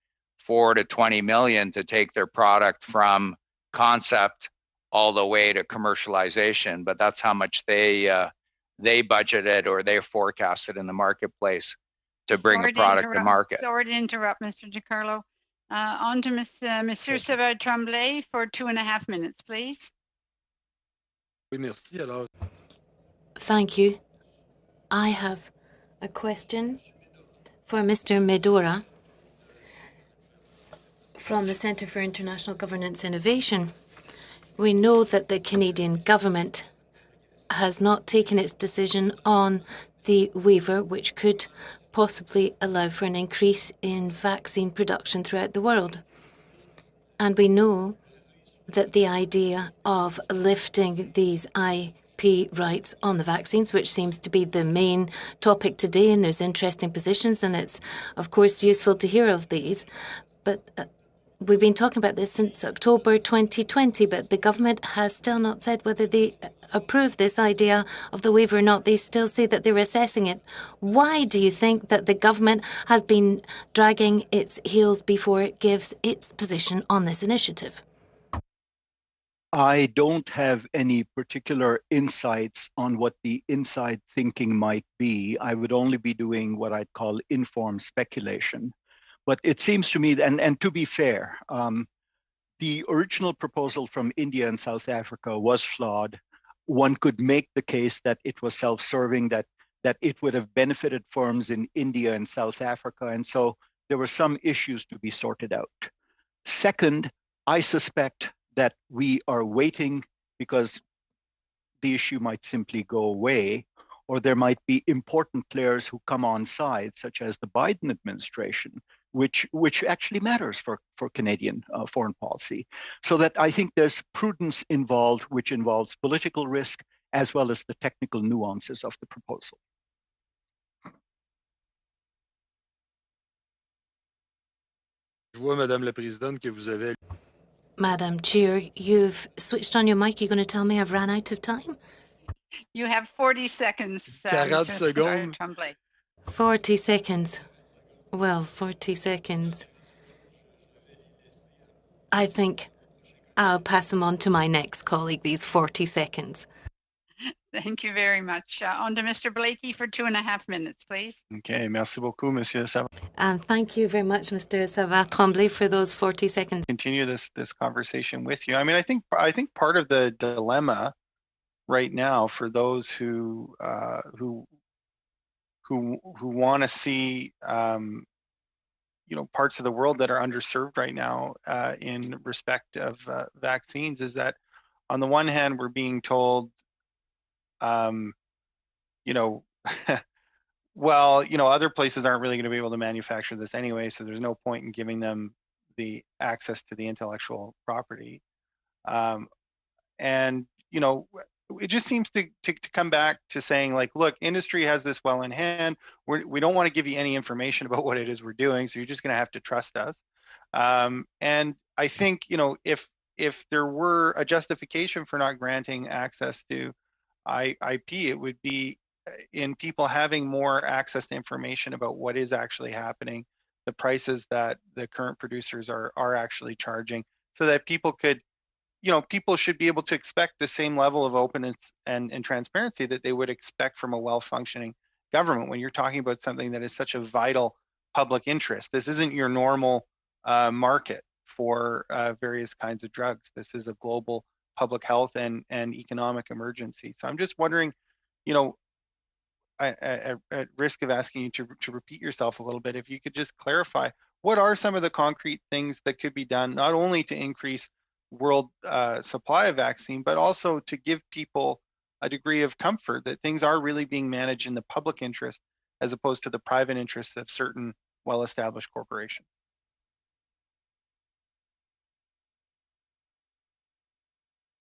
$4 to $20 million to take their product from concept all the way to commercialization. But that's how much they budgeted or they forecasted in the marketplace to bring a product to market. Sorry to interrupt, Mr. DiCarlo. On to Monsieur Savard Tremblay for 2.5 minutes, please. Thank you. I have a question for Mr. Medora from the Centre for International Governance Innovation. We know that the Canadian government has not taken its decision on the waiver, which could possibly allow for an increase in vaccine production throughout the world. And we know that the idea of lifting these IP rights on the vaccines, which seems to be the main topic today, and there's interesting positions, and it's, of course, useful to hear of these. But we've been talking about this since October 2020, but the government has still not said whether they approve this idea of the waiver or not. They still say that they're assessing it. Why do you think that the government has been dragging its heels before it gives its position on this initiative? I don't have any particular insights on what the inside thinking might be. I would only be doing what I'd call informed speculation. But it seems to me, and to be fair, the original proposal from India and South Africa was flawed. One could make the case that it was self-serving, that it would have benefited firms in India and South Africa. And so there were some issues to be sorted out. Second, I suspect that we are waiting because the issue might simply go away, or there might be important players who come on side, such as the Biden administration, which actually matters for Canadian foreign policy. So that I think there's prudence involved, which involves political risk as well as the technical nuances of the proposal. Madam Chair, you've switched on your mic. You're going to tell me I've ran out of time? You have 40 seconds, Mr. Tremblay. 40 seconds. Well, 40 seconds. I think I'll pass them on to my next colleague, these 40 seconds. Thank you very much. On to Mr. Blakey for 2.5 minutes, please. Okay, merci beaucoup, Monsieur Savard. And thank you very much, Mr. Savard Tremblay, for those 40 seconds. Continue this conversation with you. I mean, I think part of the dilemma right now for those who want to see parts of the world that are underserved right now in respect of vaccines is that on the one hand we're being told well, other places aren't really going to be able to manufacture this anyway, so there's no point in giving them the access to the intellectual property. And it just seems to come back to saying, like, look, industry has this well in hand. We don't want to give you any information about what it is we're doing, so you're just going to have to trust us. And I think, if there were a justification for not granting access to IP, it would be in people having more access to information about what is actually happening, the prices that the current producers are actually charging, so that people could, people should be able to expect the same level of openness and transparency that they would expect from a well-functioning government when you're talking about something that is such a vital public interest. This isn't your normal market for various kinds of drugs. This is a global public health and economic emergency. So I'm just wondering, you know, at risk of asking you to repeat yourself a little bit, if you could just clarify, what are some of the concrete things that could be done, not only to increase world supply of vaccine, but also to give people a degree of comfort that things are really being managed in the public interest as opposed to the private interests of certain well-established corporations?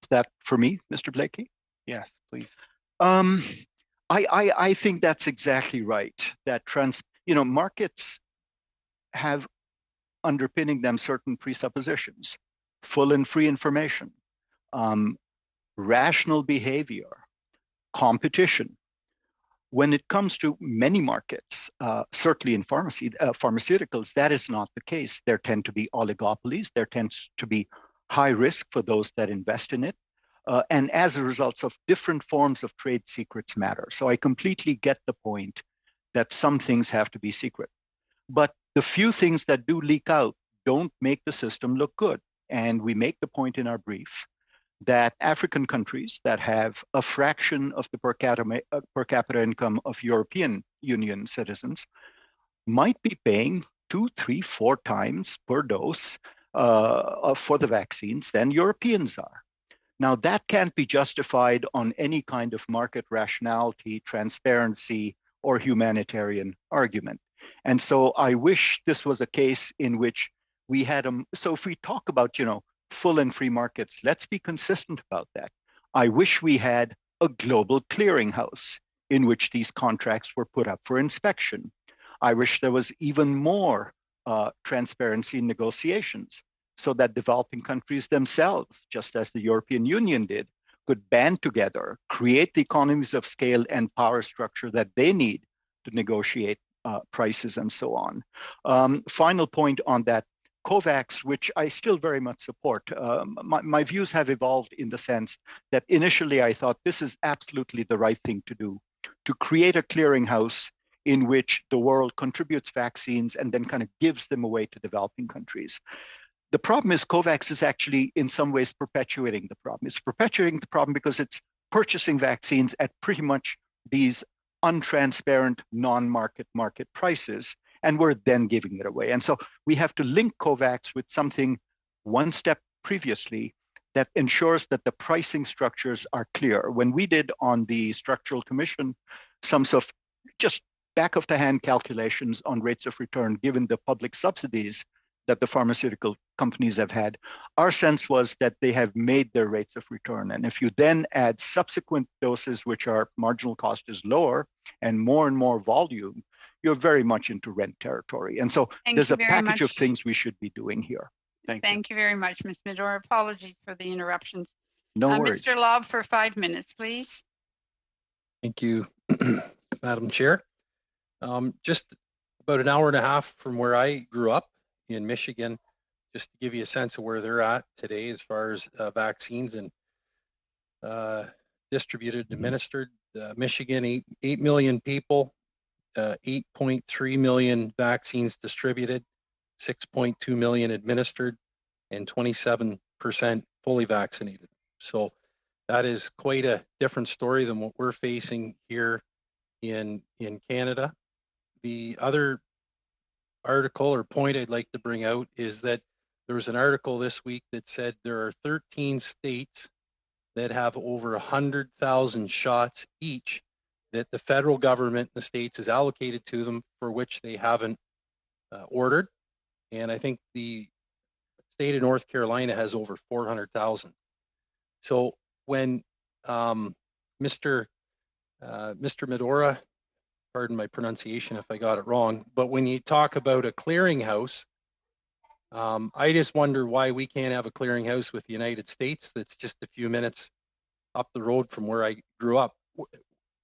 Is that for me, Mr. Blakey? Yes, please. I think that's exactly right. That markets have underpinning them certain presuppositions, full and free information, rational behavior, competition. When it comes to many markets, certainly in pharmaceuticals, that is not the case. There tend to be oligopolies. There tends to be high risk for those that invest in it. And as a result of different forms of trade secrets matter. So I completely get the point that some things have to be secret. But the few things that do leak out don't make the system look good. And we make the point in our brief that African countries that have a fraction of the per capita income of European Union citizens might be paying 2, 3, 4 times per dose for the vaccines than Europeans are. Now, that can't be justified on any kind of market rationality, transparency, or humanitarian argument. And so I wish this was a case in which we had so if we talk about, full and free markets, let's be consistent about that. I wish we had a global clearinghouse in which these contracts were put up for inspection. I wish there was even more transparency in negotiations so that developing countries themselves, just as the European Union did, could band together, create the economies of scale and power structure that they need to negotiate prices and so on. Final point on that, COVAX, which I still very much support. My views have evolved in the sense that initially I thought this is absolutely the right thing to do, to create a clearinghouse in which the world contributes vaccines and then kind of gives them away to developing countries. The problem is COVAX is actually in some ways perpetuating the problem. It's perpetuating the problem because it's purchasing vaccines at pretty much these untransparent, non-market prices, and we're then giving it away. And so we have to link COVAX with something one step previously that ensures that the pricing structures are clear. When we did on the Structural Commission some sort of just back of the hand calculations on rates of return given the public subsidies that the pharmaceutical companies have had, our sense was that they have made their rates of return. And if you then add subsequent doses, which are marginal cost is lower and more volume, you're very much into rent territory. And so there's a package of things we should be doing here. Thank you very much, Ms. Medora. Apologies for the interruptions. No worries. Mr. Lobb for 5 minutes, please. Thank you, Madam Chair. Just about an hour and a half from where I grew up in Michigan, just to give you a sense of where they're at today as far as vaccines and distributed, administered. Michigan, 8 million people, 8.3 million vaccines distributed, 6.2 million administered, and 27% fully vaccinated. So that is quite a different story than what we're facing here in Canada. The other article or point I'd like to bring out is that there was an article this week that said there are 13 states that have over 100,000 shots each that the federal government in the states has allocated to them for which they haven't ordered. And I think the state of North Carolina has over 400,000. So when Mr. Medora, pardon my pronunciation if I got it wrong, but when you talk about a clearinghouse, I just wonder why we can't have a clearinghouse with the United States that's just a few minutes up the road from where I grew up.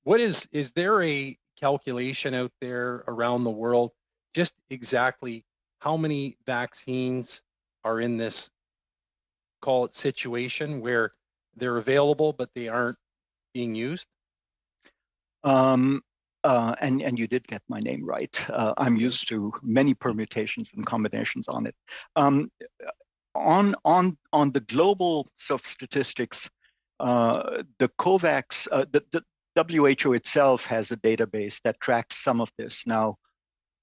What is there a calculation out there around the world just exactly how many vaccines are in this, call it, situation where they're available but they aren't being used? And you did get my name right. I'm used to many permutations and combinations on it. on the global sort of statistics, the COVAX, the WHO itself has a database that tracks some of this. Now,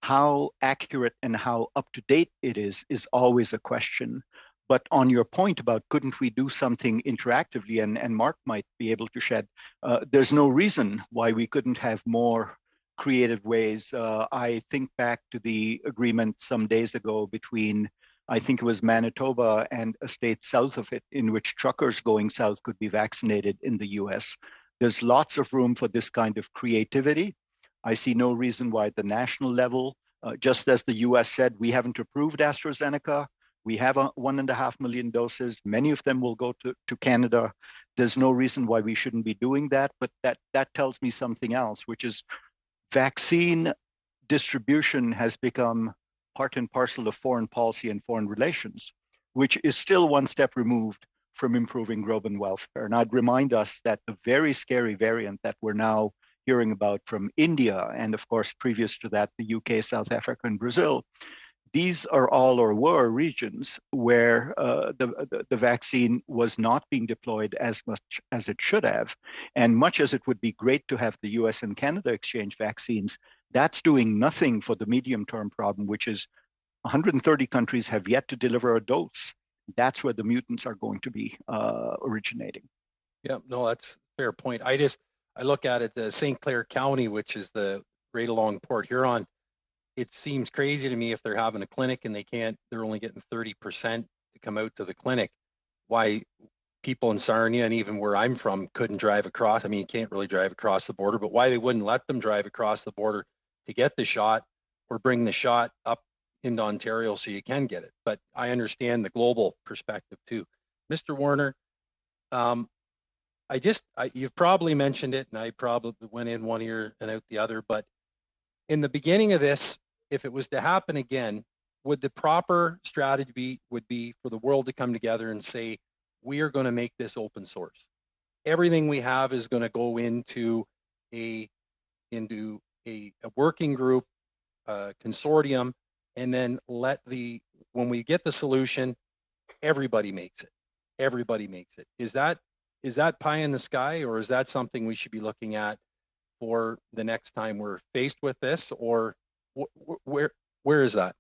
how accurate and how up to date it is always a question. But on your point about couldn't we do something interactively, and Mark might be able to shed, there's no reason why we couldn't have more creative ways. I think back to the agreement some days ago between, I think it was Manitoba and a state south of it, in which truckers going south could be vaccinated in the US. There's lots of room for this kind of creativity. I see no reason why at the national level, just as the US said, we haven't approved AstraZeneca. We have 1.5 million doses. Many of them will go to Canada. There's no reason why we shouldn't be doing that, but that tells me something else, which is vaccine distribution has become part and parcel of foreign policy and foreign relations, which is still one step removed from improving global welfare. And I'd remind us that the very scary variant that we're now hearing about from India, and of course, previous to that, the UK, South Africa, and Brazil, these are all or were regions where the vaccine was not being deployed as much as it should have. And much as it would be great to have the US and Canada exchange vaccines, that's doing nothing for the medium-term problem, which is 130 countries have yet to deliver a dose. That's where the mutants are going to be originating. Yeah, no, that's a fair point. I look at it, the St. Clair County, which is the right along Port Huron. It seems crazy to me if they're having a clinic and they're only getting 30% to come out to the clinic. Why people in Sarnia and even where I'm from couldn't drive across. I mean, you can't really drive across the border, but why they wouldn't let them drive across the border to get the shot or bring the shot up into Ontario so you can get it. But I understand the global perspective too. Mr. Warner, you've probably mentioned it, and I probably went in one ear and out the other, but in the beginning of this, if it was to happen again, would the proper strategy would be for the world to come together and say, we are going to make this open source. Everything we have is going to go into a working group, consortium, and then when we get the solution, everybody makes it. Everybody makes it. Is that pie in the sky, or is that something we should be looking at for the next time we're faced with this, or where is that?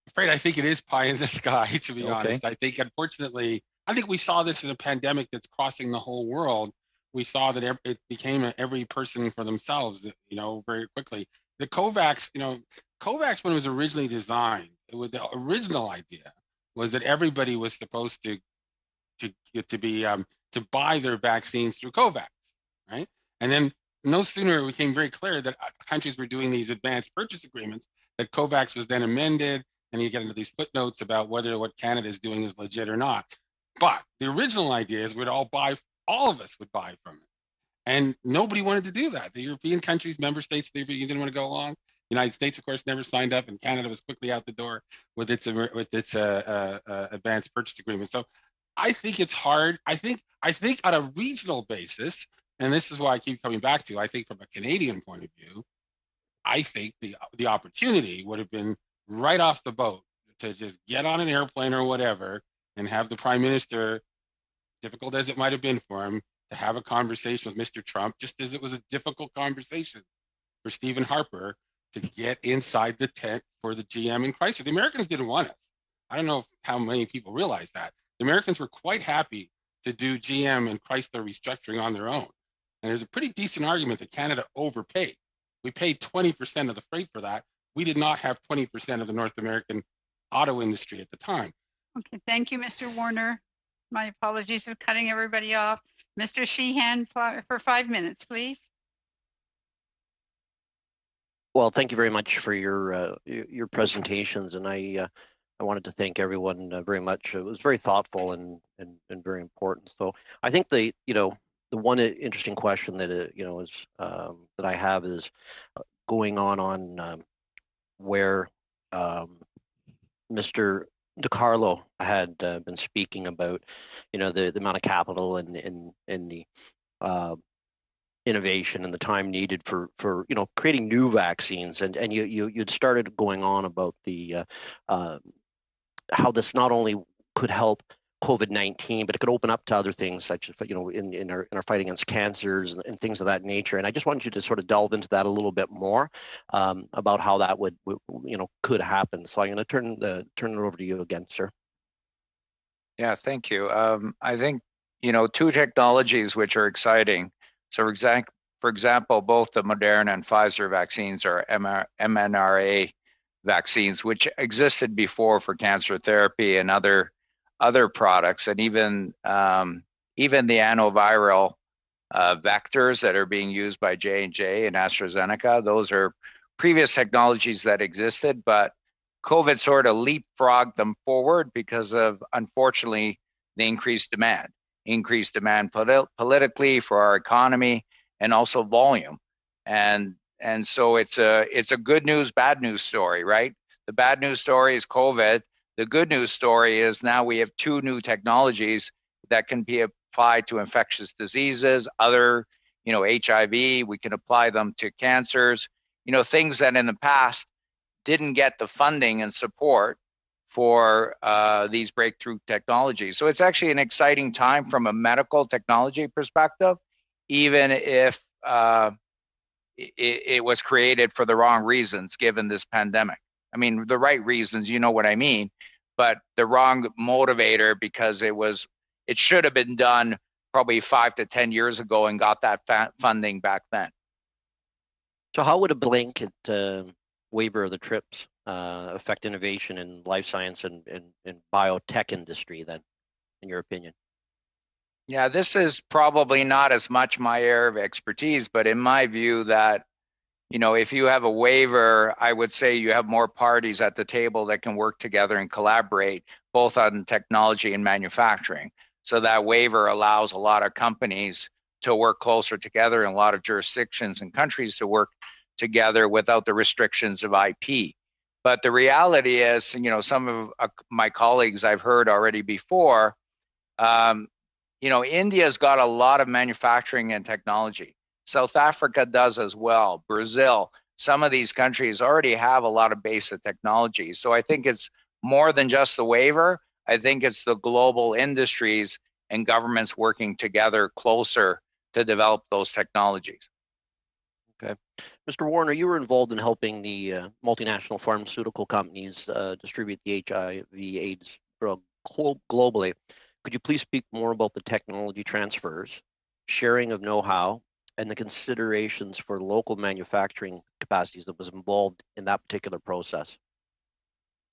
I'm afraid I think it is pie in the sky, to be honest. I think, unfortunately, we saw this in a pandemic that's crossing the whole world. We saw that it became every person for themselves, very quickly. The COVAX, COVAX, when it was originally designed, the original idea was that everybody was supposed to buy their vaccines through COVAX, right? And then no sooner it became very clear that countries were doing these advanced purchase agreements, that COVAX was then amended, and you get into these footnotes about whether what Canada is doing is legit or not. But the original idea is all of us would buy from it. And nobody wanted to do that. The European countries, member states, they didn't want to go along. The United States, of course, never signed up, and Canada was quickly out the door with its advanced purchase agreement. So I think it's hard. I think on a regional basis, and this is why I keep coming back to, I think from a Canadian point of view, I think the opportunity would have been right off the boat to just get on an airplane or whatever and have the Prime Minister, difficult as it might have been for him, to have a conversation with Mr. Trump, just as it was a difficult conversation for Stephen Harper to get inside the tent for the GM and Chrysler. The Americans didn't want us. I don't know how many people realize that. The Americans were quite happy to do GM and Chrysler restructuring on their own. And there's a pretty decent argument that Canada overpaid. We paid 20% of the freight for that. We did not have 20% of the North American auto industry at the time. Okay, thank you, Mr. Warner. My apologies for cutting everybody off. Mr. Sheehan, for 5 minutes, please. Well, thank you very much for your presentations, and I wanted to thank everyone very much. It was very thoughtful and very important. So I think the one interesting question that is that I have is going on where Mr. DiCarlo had been speaking about the amount of capital and the innovation and the time needed for creating new vaccines, and you'd started going on about the how this not only could help COVID-19, but it could open up to other things such as, you know, in our fight against cancers and things of that nature. And I just wanted you to sort of delve into that a little bit more about how that would you know, could happen. So I'm going to turn it over to you again, sir. Yeah, thank you. I think, you know, two technologies which are exciting. So for example, both the Moderna and Pfizer vaccines are mRNA vaccines, which existed before for cancer therapy and other products, and even the antiviral vectors that are being used by J&J and AstraZeneca. Those are previous technologies that existed, but COVID sort of leapfrogged them forward because of, unfortunately, the increased demand politically for our economy, and also volume. And so it's a good news, bad news story, right? The bad news story is COVID. The good news story is now we have two new technologies that can be applied to infectious diseases, other, you know, HIV. We can apply them to cancers, you know, things that in the past didn't get the funding and support for these breakthrough technologies. So it's actually an exciting time from a medical technology perspective, even if it was created for the wrong reasons given this pandemic. I mean, the right reasons, you know what I mean, but the wrong motivator because it should have been done probably 5 to 10 years ago and got that funding back then. So how would a blanket waiver of the TRIPS affect innovation in life science and biotech industry then, in your opinion? Yeah, this is probably not as much my area of expertise, but in my view that, you know, if you have a waiver, I would say you have more parties at the table that can work together and collaborate both on technology and manufacturing. So that waiver allows a lot of companies to work closer together and a lot of jurisdictions and countries to work together without the restrictions of IP. But the reality is, you know, some of my colleagues I've heard already before, you know, India's got a lot of manufacturing and technology. South Africa does as well. Brazil, some of these countries already have a lot of basic technology. So I think it's more than just the waiver. I think it's the global industries and governments working together closer to develop those technologies. Okay. Mr. Warner, you were involved in helping the multinational pharmaceutical companies distribute the HIV/AIDS drug globally. Could you please speak more about the technology transfers, sharing of know-how, and the considerations for local manufacturing capacities that was involved in that particular process?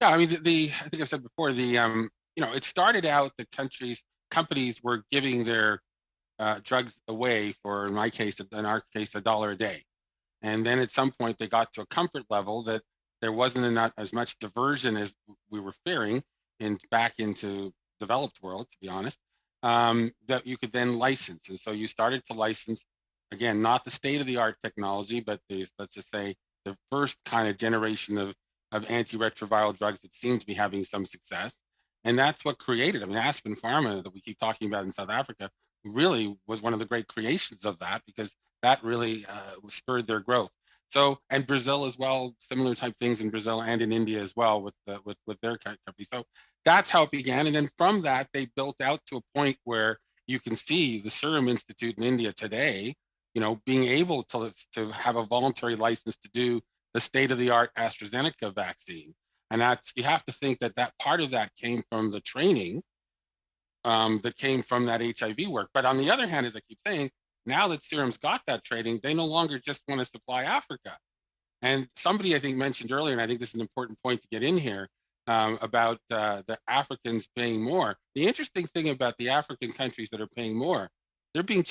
Yeah, I mean, I think I said before, you know, it started out that companies were giving their drugs away for, in our case, $1 a day. And then at some point they got to a comfort level that there wasn't enough, as much diversion as we were fearing back into developed world, to be honest, that you could then license. And so you started to license, again, not the state-of-the-art technology, but let's just say the first kind of generation of antiretroviral drugs that seem to be having some success. And that's what created, I mean, Aspen Pharma that we keep talking about in South Africa really was one of the great creations of that, because that really spurred their growth. So, and Brazil as well, similar type things in Brazil and in India as well with their company. So that's how it began. And then from that, they built out to a point where you can see the Serum Institute in India today, you know, being able to have a voluntary license to do the state-of-the-art AstraZeneca vaccine. And that's, you have to think that part of that came from the training that came from that HIV work. But on the other hand, as I keep saying, now that Serum's got that training, they no longer just want to supply Africa. And somebody I think mentioned earlier, and I think this is an important point to get in here, about the Africans paying more. The interesting thing about the African countries that are paying more, they're being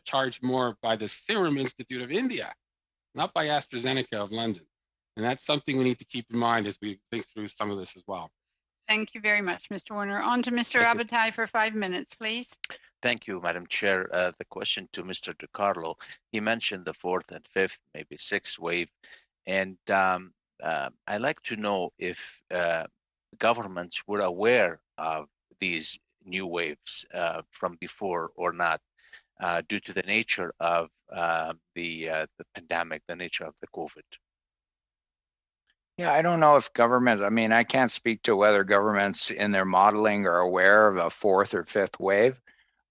charged more by the Serum Institute of India, not by AstraZeneca of London. And that's something we need to keep in mind as we think through some of this as well. Thank you very much, Mr. Warner. On to Mr. Abatai for 5 minutes, please. Thank you, Madam Chair. The question to Mr. DiCarlo, he mentioned the 4th and 5th, maybe 6th wave. And I'd like to know if governments were aware of these new waves from before or not, due to the nature of the pandemic, the nature of the COVID. Yeah, I don't know if governments, I mean, I can't speak to whether governments in their modeling are aware of a fourth or fifth wave,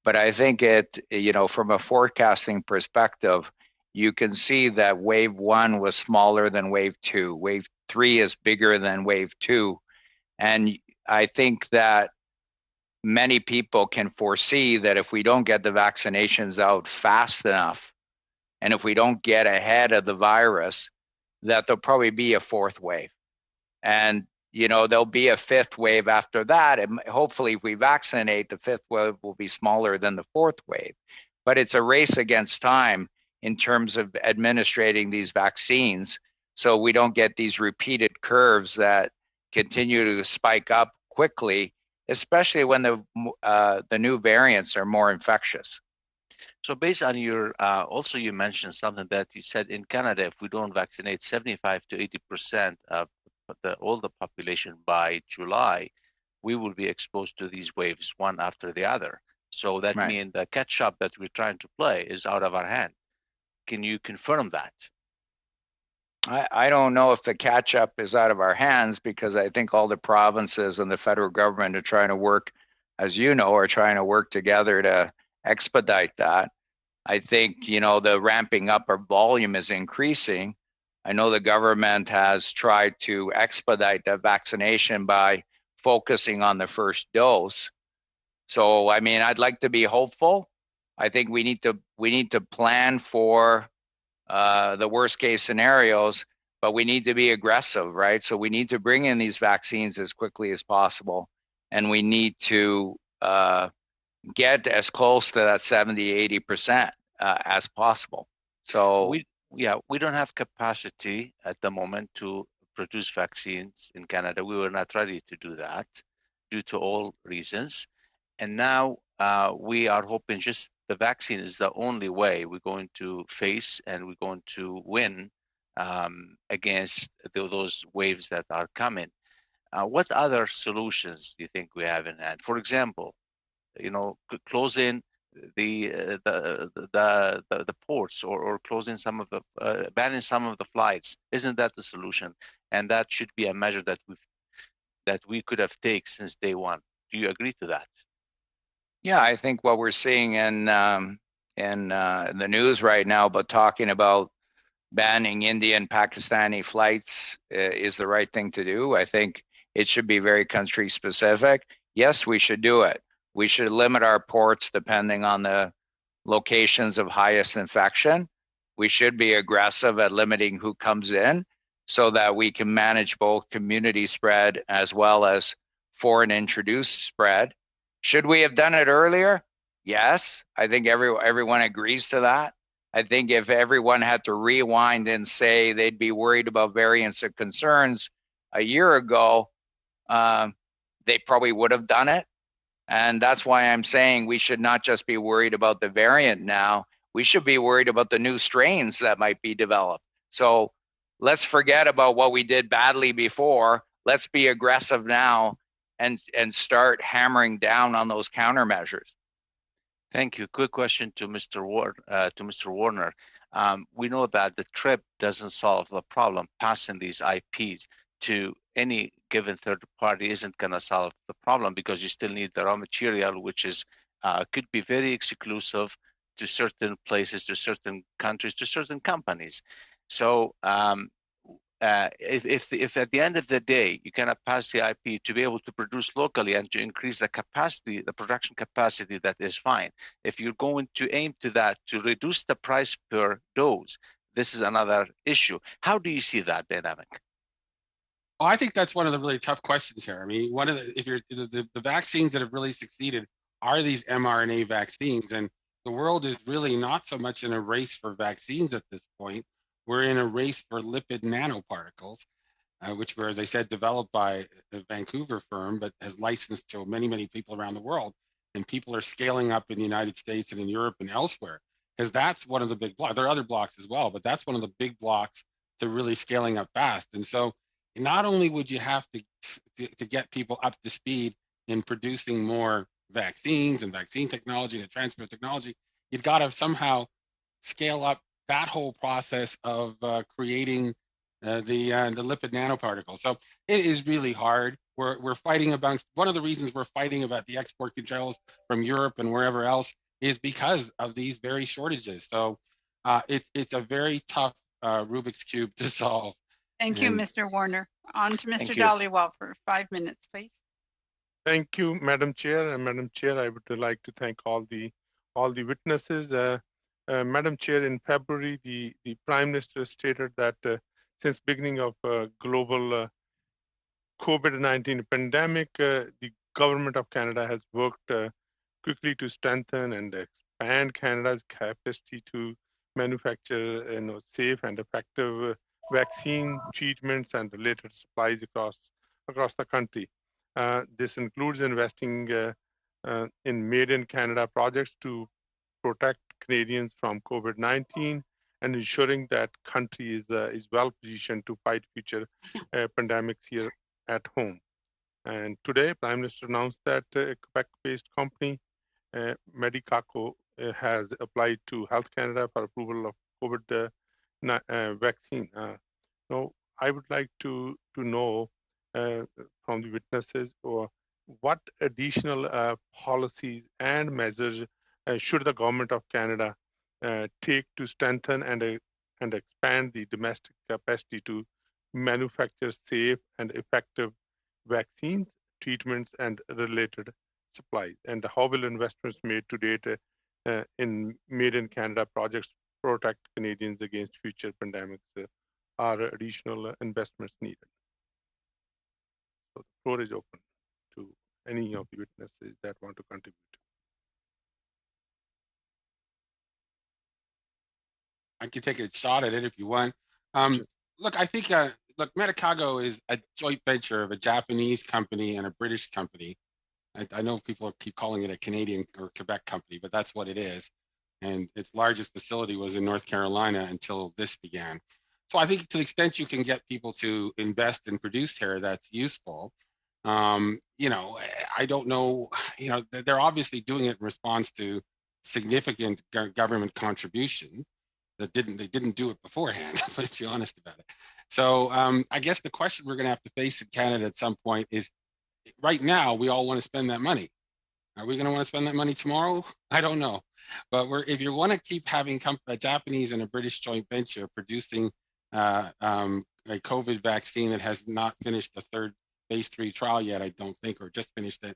but I think from a forecasting perspective, you can see that wave one was smaller than wave two. Wave three is bigger than wave two. And I think that many people can foresee that if we don't get the vaccinations out fast enough, and if we don't get ahead of the virus, that there'll probably be a fourth wave. And there'll be a fifth wave after that. And hopefully, if we vaccinate, the fifth wave will be smaller than the fourth wave. But it's a race against time in terms of administrating these vaccines, so we don't get these repeated curves that continue to spike up quickly, especially when the new variants are more infectious. So based on your, also you mentioned something that you said in Canada, if we don't vaccinate 75 to 80% of all the population by July, we will be exposed to these waves one after the other. So that means the catch up that we're trying to play is out of our hand. Can you confirm that? I don't know if the catch up is out of our hands, because I think all the provinces and the federal government are trying to work, as you know, are trying to work together to expedite that. I think, the ramping up of volume is increasing. I know the government has tried to expedite the vaccination by focusing on the first dose. So, I mean, I'd like to be hopeful. I think we need to plan for the worst case scenarios, but we need to be aggressive, right? So we need to bring in these vaccines as quickly as possible, and we need to get as close to that 70-80% as possible. So we don't have capacity at the moment to produce vaccines in Canada. We were not ready to do that due to all reasons. And now we are hoping just the vaccine is the only way we're going to face and we're going to win against those waves that are coming. What other solutions do you think we have in hand? For example, closing the ports, or closing some of the banning some of the flights. Isn't that the solution? And that should be a measure that we could have taken since day one. Do you agree to that? Yeah, I think what we're seeing in the news right now, but talking about banning Indian, Pakistani flights is the right thing to do. I think it should be very country specific. Yes, we should do it. We should limit our ports depending on the locations of highest infection. We should be aggressive at limiting who comes in, so that we can manage both community spread as well as foreign introduced spread. Should we have done it earlier? Yes, I think everyone agrees to that. I think if everyone had to rewind and say they'd be worried about variants of concerns a year ago, they probably would have done it. And that's why I'm saying we should not just be worried about the variant now. We should be worried about the new strains that might be developed. So let's forget about what we did badly before. Let's be aggressive now and start hammering down on those countermeasures. Thank you. Quick question to Mr. Warner. We know that the TRIP doesn't solve the problem. Passing these IPs to any given third party isn't going to solve the problem, because you still need the raw material, which is could be very exclusive to certain places, to certain countries, to certain companies. So if at the end of the day you cannot pass the IP to be able to produce locally and to increase the capacity, the production capacity, that is fine. If you're going to aim to that, to reduce the price per dose, this is another issue. How do you see that dynamic? Well, I think that's one of the really tough questions here. I mean, one of the vaccines that have really succeeded are these mRNA vaccines, and the world is really not so much in a race for vaccines at this point. We're in a race for lipid nanoparticles, which were, as I said, developed by a Vancouver firm, but has licensed to many, many people around the world. And people are scaling up in the United States and in Europe and elsewhere, because that's one of the big blocks. There are other blocks as well, but that's one of the big blocks to really scaling up fast. And so not only would you have to get people up to speed in producing more vaccines and vaccine technology and transfer technology, you've got to somehow scale up that whole process of creating the lipid nanoparticles. So it is really hard. We're fighting amongst, one of the reasons we're fighting about the export controls from Europe and wherever else is because of these very shortages. So it's a very tough Rubik's Cube to solve. Thank you, Mr. Warner. On to Mr. Thank you. Dhaliwal for 5 minutes, please. Thank you, Madam Chair. And Madam Chair, I would like to thank all the witnesses. Madam Chair, in February, the Prime Minister stated that since beginning of global COVID-19 pandemic, the government of Canada has worked quickly to strengthen and expand Canada's capacity to manufacture safe and effective vaccine treatments and related supplies across the country. This includes investing in Made in Canada projects to protect Canadians from COVID-19 and ensuring that country is well positioned to fight future pandemics here at home. And today, Prime Minister announced that a Quebec-based company, Medicago, has applied to Health Canada for approval of COVID vaccine. So I would like to know from the witnesses, or what additional policies and measures should the government of Canada take to strengthen and expand the domestic capacity to manufacture safe and effective vaccines, treatments, and related supplies? And how will investments made to date in Made in Canada projects protect Canadians against future pandemics? Are additional investments needed? So the floor is open to any of the witnesses that want to contribute. I can take a shot at it if you want. Look, I think, look, Medicago is a joint venture of a Japanese company and a British company. I know people keep calling it a Canadian or Quebec company, but that's what it is. And its largest facility was in North Carolina until this began. So I think to the extent you can get people to invest and produce here, that's useful. You know, I don't know, you know, they're obviously doing it in response to significant government contribution. They didn't do it beforehand, let's be honest about it. So I guess the question we're going to have to face in Canada at some point is, right now, we all want to spend that money. Are we going to want to spend that money tomorrow? I don't know. But if you want to keep having a Japanese and a British joint venture producing a COVID vaccine that has not finished the third phase 3 trial yet, I don't think, or just finished it,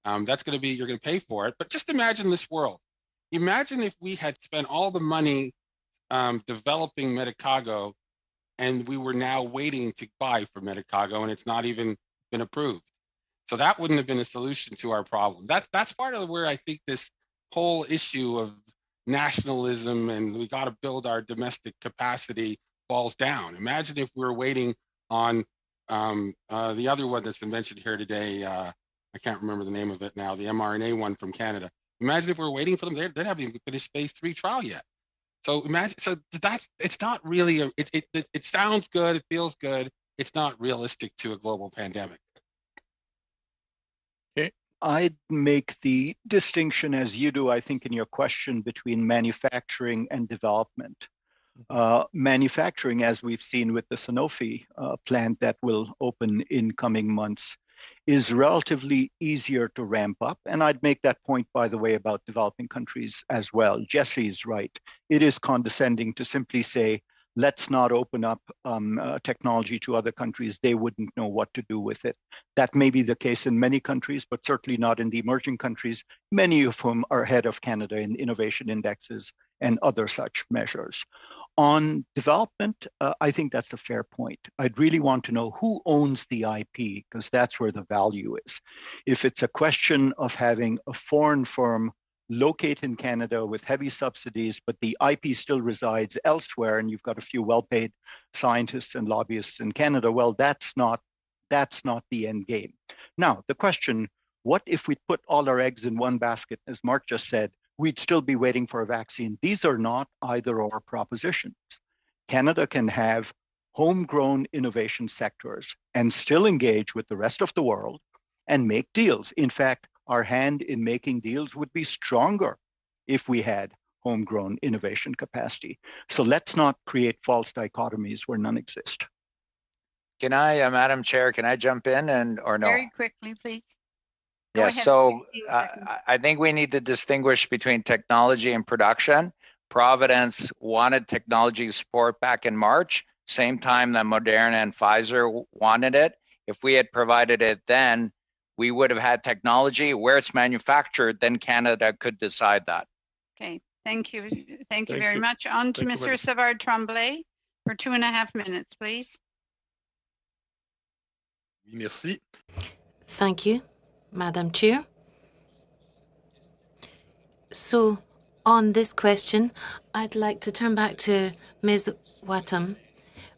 that's going to be, you're going to pay for it. But just imagine this world. Imagine if we had spent all the money developing Medicago, and we were now waiting to buy for Medicago, and it's not even been approved. So that wouldn't have been a solution to our problem. That's part of where I think this whole issue of nationalism and we got to build our domestic capacity falls down. Imagine if we were waiting on the other one that's been mentioned here today. I can't remember the name of it now, the mRNA one from Canada. Imagine if we were waiting for them. They haven't even finished phase 3 trial yet. So imagine, so it's not really, it sounds good, it feels good. It's not realistic to a global pandemic. I'd make the distinction, as you do, I think, in your question, between manufacturing and development. Manufacturing, as we've seen with the Sanofi plant that will open in coming months, is relatively easier to ramp up. And I'd make that point, by the way, about developing countries as well. Jesse's right. It is condescending to simply say, let's not open up technology to other countries. They wouldn't know what to do with it. That may be the case in many countries, but certainly not in the emerging countries, many of whom are ahead of Canada in innovation indexes and other such measures. On development, I think that's a fair point. I'd really want to know who owns the IP, because that's where the value is. If it's a question of having a foreign firm locate in Canada with heavy subsidies, but the IP still resides elsewhere, and you've got a few well-paid scientists and lobbyists in Canada, well, that's not the end game. Now, the question, what if we put all our eggs in one basket, as Mark just said, we'd still be waiting for a vaccine? These are not either-or propositions. Canada can have homegrown innovation sectors and still engage with the rest of the world and make deals. In fact, our hand in making deals would be stronger if we had homegrown innovation capacity. So let's not create false dichotomies where none exist. Can I, Madam Chair, can I jump in or no? Very quickly, please. Go Yes, ahead, so 15 seconds. I think we need to distinguish between technology and production. Providence wanted technology support back in March, same time that Moderna and Pfizer wanted it. If we had provided it then, we would have had technology. Where it's manufactured, then Canada could decide that. Okay, thank you. Thank you very much. On to Mr. Savard-Tremblay for 2.5 minutes, please. Merci. Thank you, Madam Chair. So, on this question, I'd like to turn back to Ms. Wattam.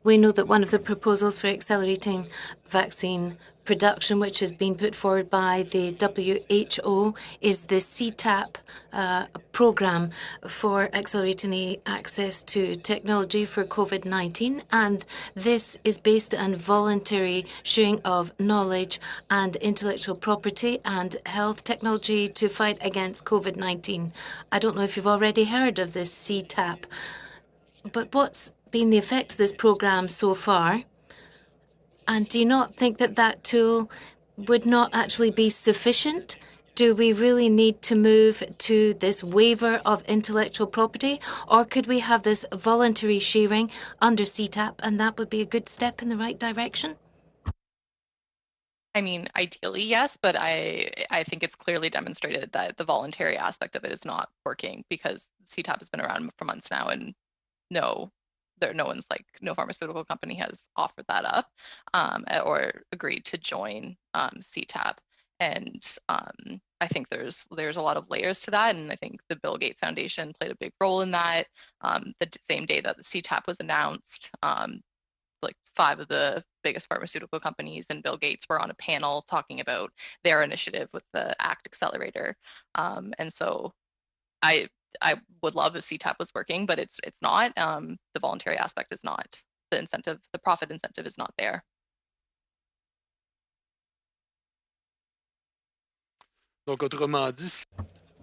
We know that one of the proposals for accelerating vaccine production, which has been put forward by the WHO, is the CTAP program for accelerating the access to technology for COVID-19. And this is based on voluntary sharing of knowledge and intellectual property and health technology to fight against COVID-19. I don't know if you've already heard of this CTAP, but what's been the effect of this program so far? And do you not think that that tool would not actually be sufficient? Do we really need to move to this waiver of intellectual property, or could we have this voluntary sharing under CTAP, and that would be a good step in the right direction? I mean, ideally, yes, but I think it's clearly demonstrated that the voluntary aspect of it is not working because CTAP has been around for months now, and no pharmaceutical company has offered that up or agreed to join CTAP. And I think there's a lot of layers to that, and I think the Bill Gates Foundation played a big role in that. The same day that the CTAP was announced, like 5 of the biggest pharmaceutical companies and Bill Gates were on a panel talking about their initiative with the ACT Accelerator. And so I would love if CTAP was working, but it's not. The voluntary aspect is not. The incentive, the profit incentive is not there.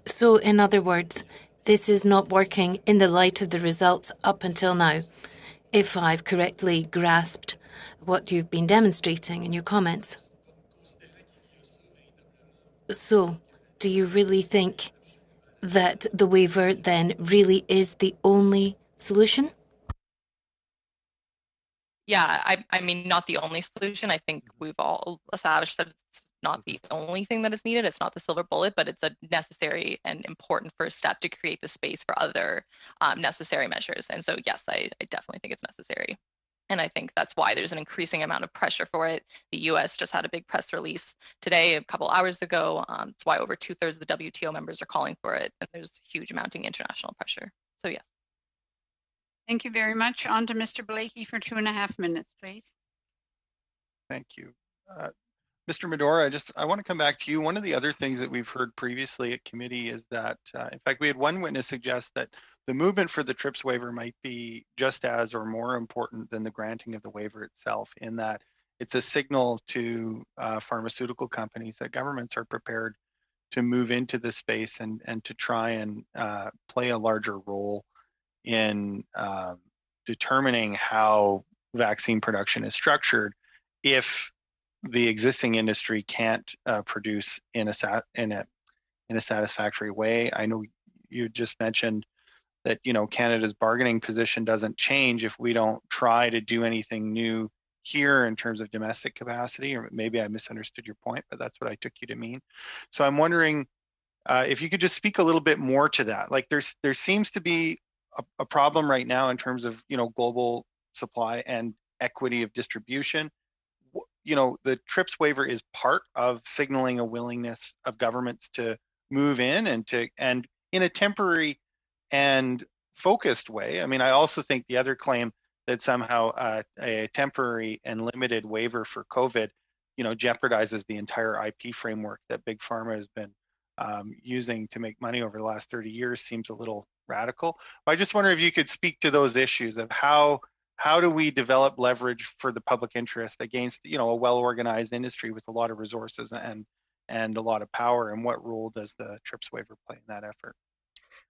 So, in other words, this is not working in the light of the results up until now, if I've correctly grasped what you've been demonstrating in your comments. So, do you really think that the waiver then really is the only solution? Yeah, I mean, not the only solution. I think we've all established that it's not the only thing that is needed. It's not the silver bullet, but it's a necessary and important first step to create the space for other necessary measures. And so, yes, I definitely think it's necessary. And I think that's why there's an increasing amount of pressure for it. The US just had a big press release today, a couple hours ago. It's why over 2/3 of the WTO members are calling for it. And there's huge mounting international pressure. So yes. Thank you very much. On to Mr. Blakey for 2.5 minutes, please. Thank you. Mr. Medora, I want to come back to you. One of the other things that we've heard previously at committee is that, in fact, we had one witness suggest that the movement for the TRIPS waiver might be just as or more important than the granting of the waiver itself, in that it's a signal to pharmaceutical companies that governments are prepared to move into the space and to try and play a larger role in determining how vaccine production is structured if the existing industry can't produce in a satisfactory way. I know you just mentioned that Canada's bargaining position doesn't change if we don't try to do anything new here in terms of domestic capacity, or maybe I misunderstood your point, but that's what I took you to mean. So I'm wondering if you could just speak a little bit more to that. Like there seems to be a problem right now in terms of global supply and equity of distribution. The TRIPS waiver is part of signaling a willingness of governments to move in and in a temporary and focused way. I mean, I also think the other claim that somehow a temporary and limited waiver for COVID, jeopardizes the entire IP framework that Big Pharma has been using to make money over the last 30 years seems a little radical. I just wonder if you could speak to those issues of how do we develop leverage for the public interest against a well-organized industry with a lot of resources and a lot of power, and what role does the TRIPS waiver play in that effort?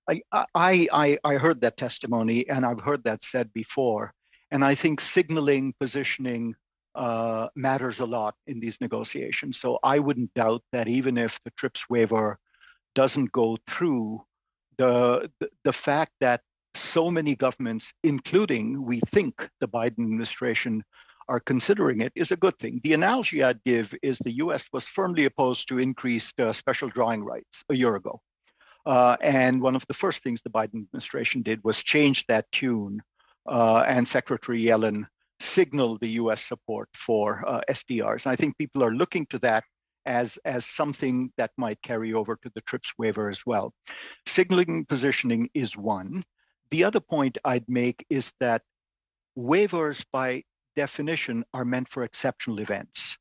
I heard that testimony, and I've heard that said before, and I think signaling, positioning matters a lot in these negotiations. So I wouldn't doubt that even if the TRIPS waiver doesn't go through, the fact that so many governments, including we think the Biden administration, are considering it is a good thing. The analogy I'd give is the US was firmly opposed to increased special drawing rights a year ago. And one of the first things the Biden administration did was change that tune, and Secretary Yellen signaled the US support for SDRs. And I think people are looking to that as something that might carry over to the TRIPS waiver as well. Signaling positioning is one. The other point I'd make is that waivers by definition are meant for exceptional events.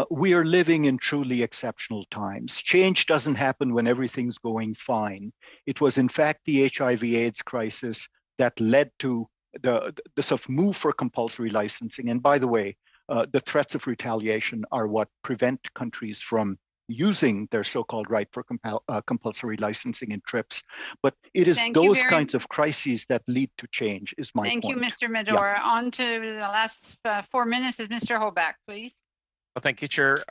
We are living in truly exceptional times. Change doesn't happen when everything's going fine. It was in fact the HIV/AIDS crisis that led to the sort of move for compulsory licensing. And by the way, the threats of retaliation are what prevent countries from using their so-called right for compulsory licensing in TRIPS. But it is those kinds of crises that lead to change, is my point. Thank you, Mr. Medora. Yeah. On to the last 4 minutes is Mr. Hoback, please. Well, thank you, Chair.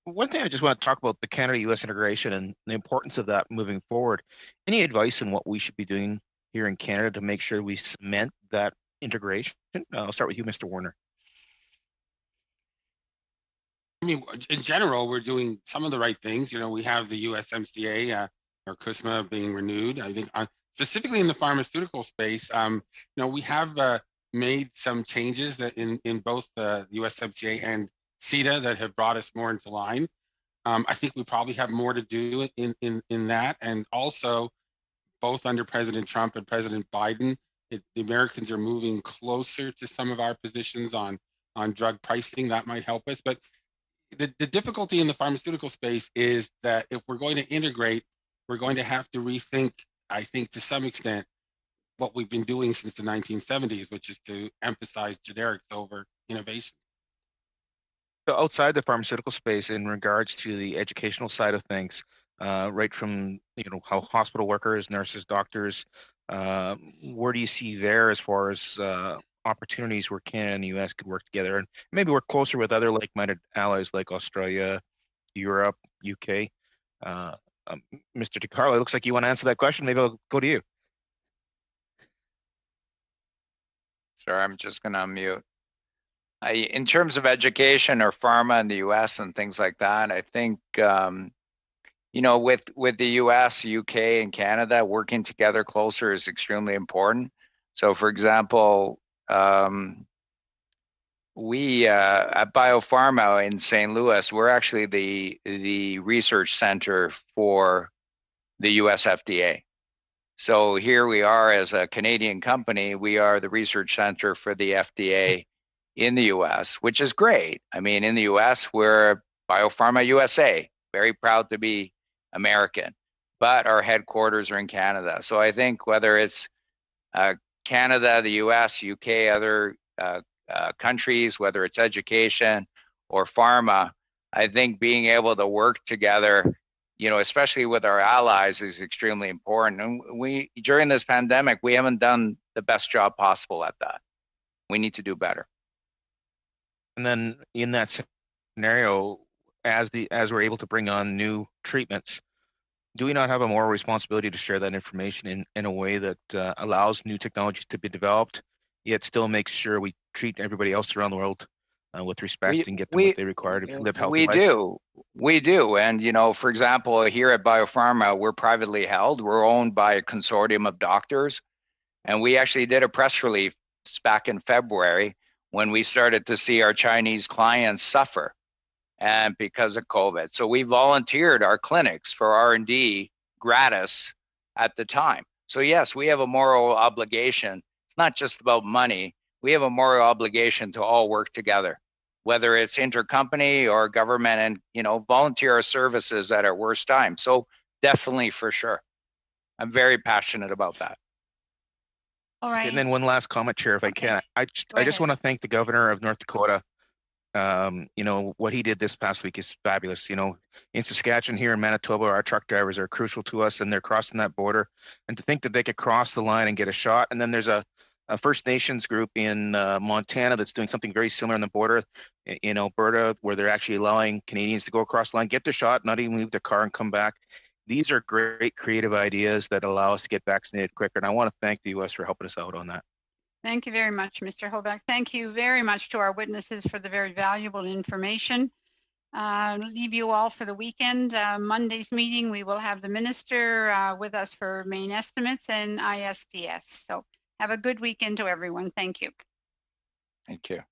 One thing I just want to talk about the Canada-US integration and the importance of that moving forward. Any advice on what we should be doing here in Canada to make sure we cement that integration? I'll start with you, Mr. Warner. I mean, in general, we're doing some of the right things. You know, we have the USMCA or CUSMA being renewed. I think specifically in the pharmaceutical space, you know, we have made some changes that in both the USMCA and CITA that have brought us more into line. I think we probably have more to do in that, and also both under President Trump and President Biden, the Americans are moving closer to some of our positions on drug pricing. That might help us, but the difficulty in the pharmaceutical space is that if we're going to integrate, we're going to have to rethink, I think, to some extent, what we've been doing since the 1970s, which is to emphasize generics over innovation. So outside the pharmaceutical space, in regards to the educational side of things, right from how hospital workers, nurses, doctors, where do you see there as far as opportunities where Canada and the US could work together and maybe work closer with other like-minded allies like Australia, Europe, UK? Mr. DiCarlo, it looks like you want to answer that question. Maybe I'll go to you. Sorry, I'm just going to unmute. In terms of education or pharma in the US and things like that, I think, with the US, UK, and Canada, working together closer is extremely important. So, for example, we at Biopharma in St. Louis, we're actually the research center for the US FDA. So here we are as a Canadian company, we are the research center for the FDA in the US, which is great. I mean, in the US, we're Biopharma USA, very proud to be American, but our headquarters are in Canada. So I think whether it's Canada, the US, UK, other countries, whether it's education or pharma, I think being able to work together, especially with our allies, is extremely important. And during this pandemic, we haven't done the best job possible at that. We need to do better. And then in that scenario, as we're able to bring on new treatments, do we not have a moral responsibility to share that information in a way that allows new technologies to be developed, yet still makes sure we treat everybody else around the world with respect and get them what they require to live healthy lives? We do. And, for example, here at Biopharma, we're privately held. We're owned by a consortium of doctors. And we actually did a press release back in February when we started to see our Chinese clients suffer and because of COVID. So we volunteered our clinics for R&D gratis at the time. So yes, we have a moral obligation. It's not just about money. We have a moral obligation to all work together, whether it's intercompany or government, and volunteer our services at our worst time. So definitely, for sure. I'm very passionate about that. All right. And then one last comment, Chair, if I can. I just want to thank the governor of North Dakota. What he did this past week is fabulous. In Saskatchewan, here in Manitoba, our truck drivers are crucial to us, and they're crossing that border. And to think that they could cross the line and get a shot, and then there's a First Nations group in Montana that's doing something very similar on the border in Alberta, where they're actually allowing Canadians to go across the line, get their shot, not even leave their car and come back. These are great creative ideas that allow us to get vaccinated quicker. And I want to thank the U.S. for helping us out on that. Thank you very much, Mr. Hoback. Thank you very much to our witnesses for the very valuable information. Leave you all for the weekend. Monday's meeting, we will have the minister with us for main estimates and ISDS. So have a good weekend to everyone. Thank you. Thank you.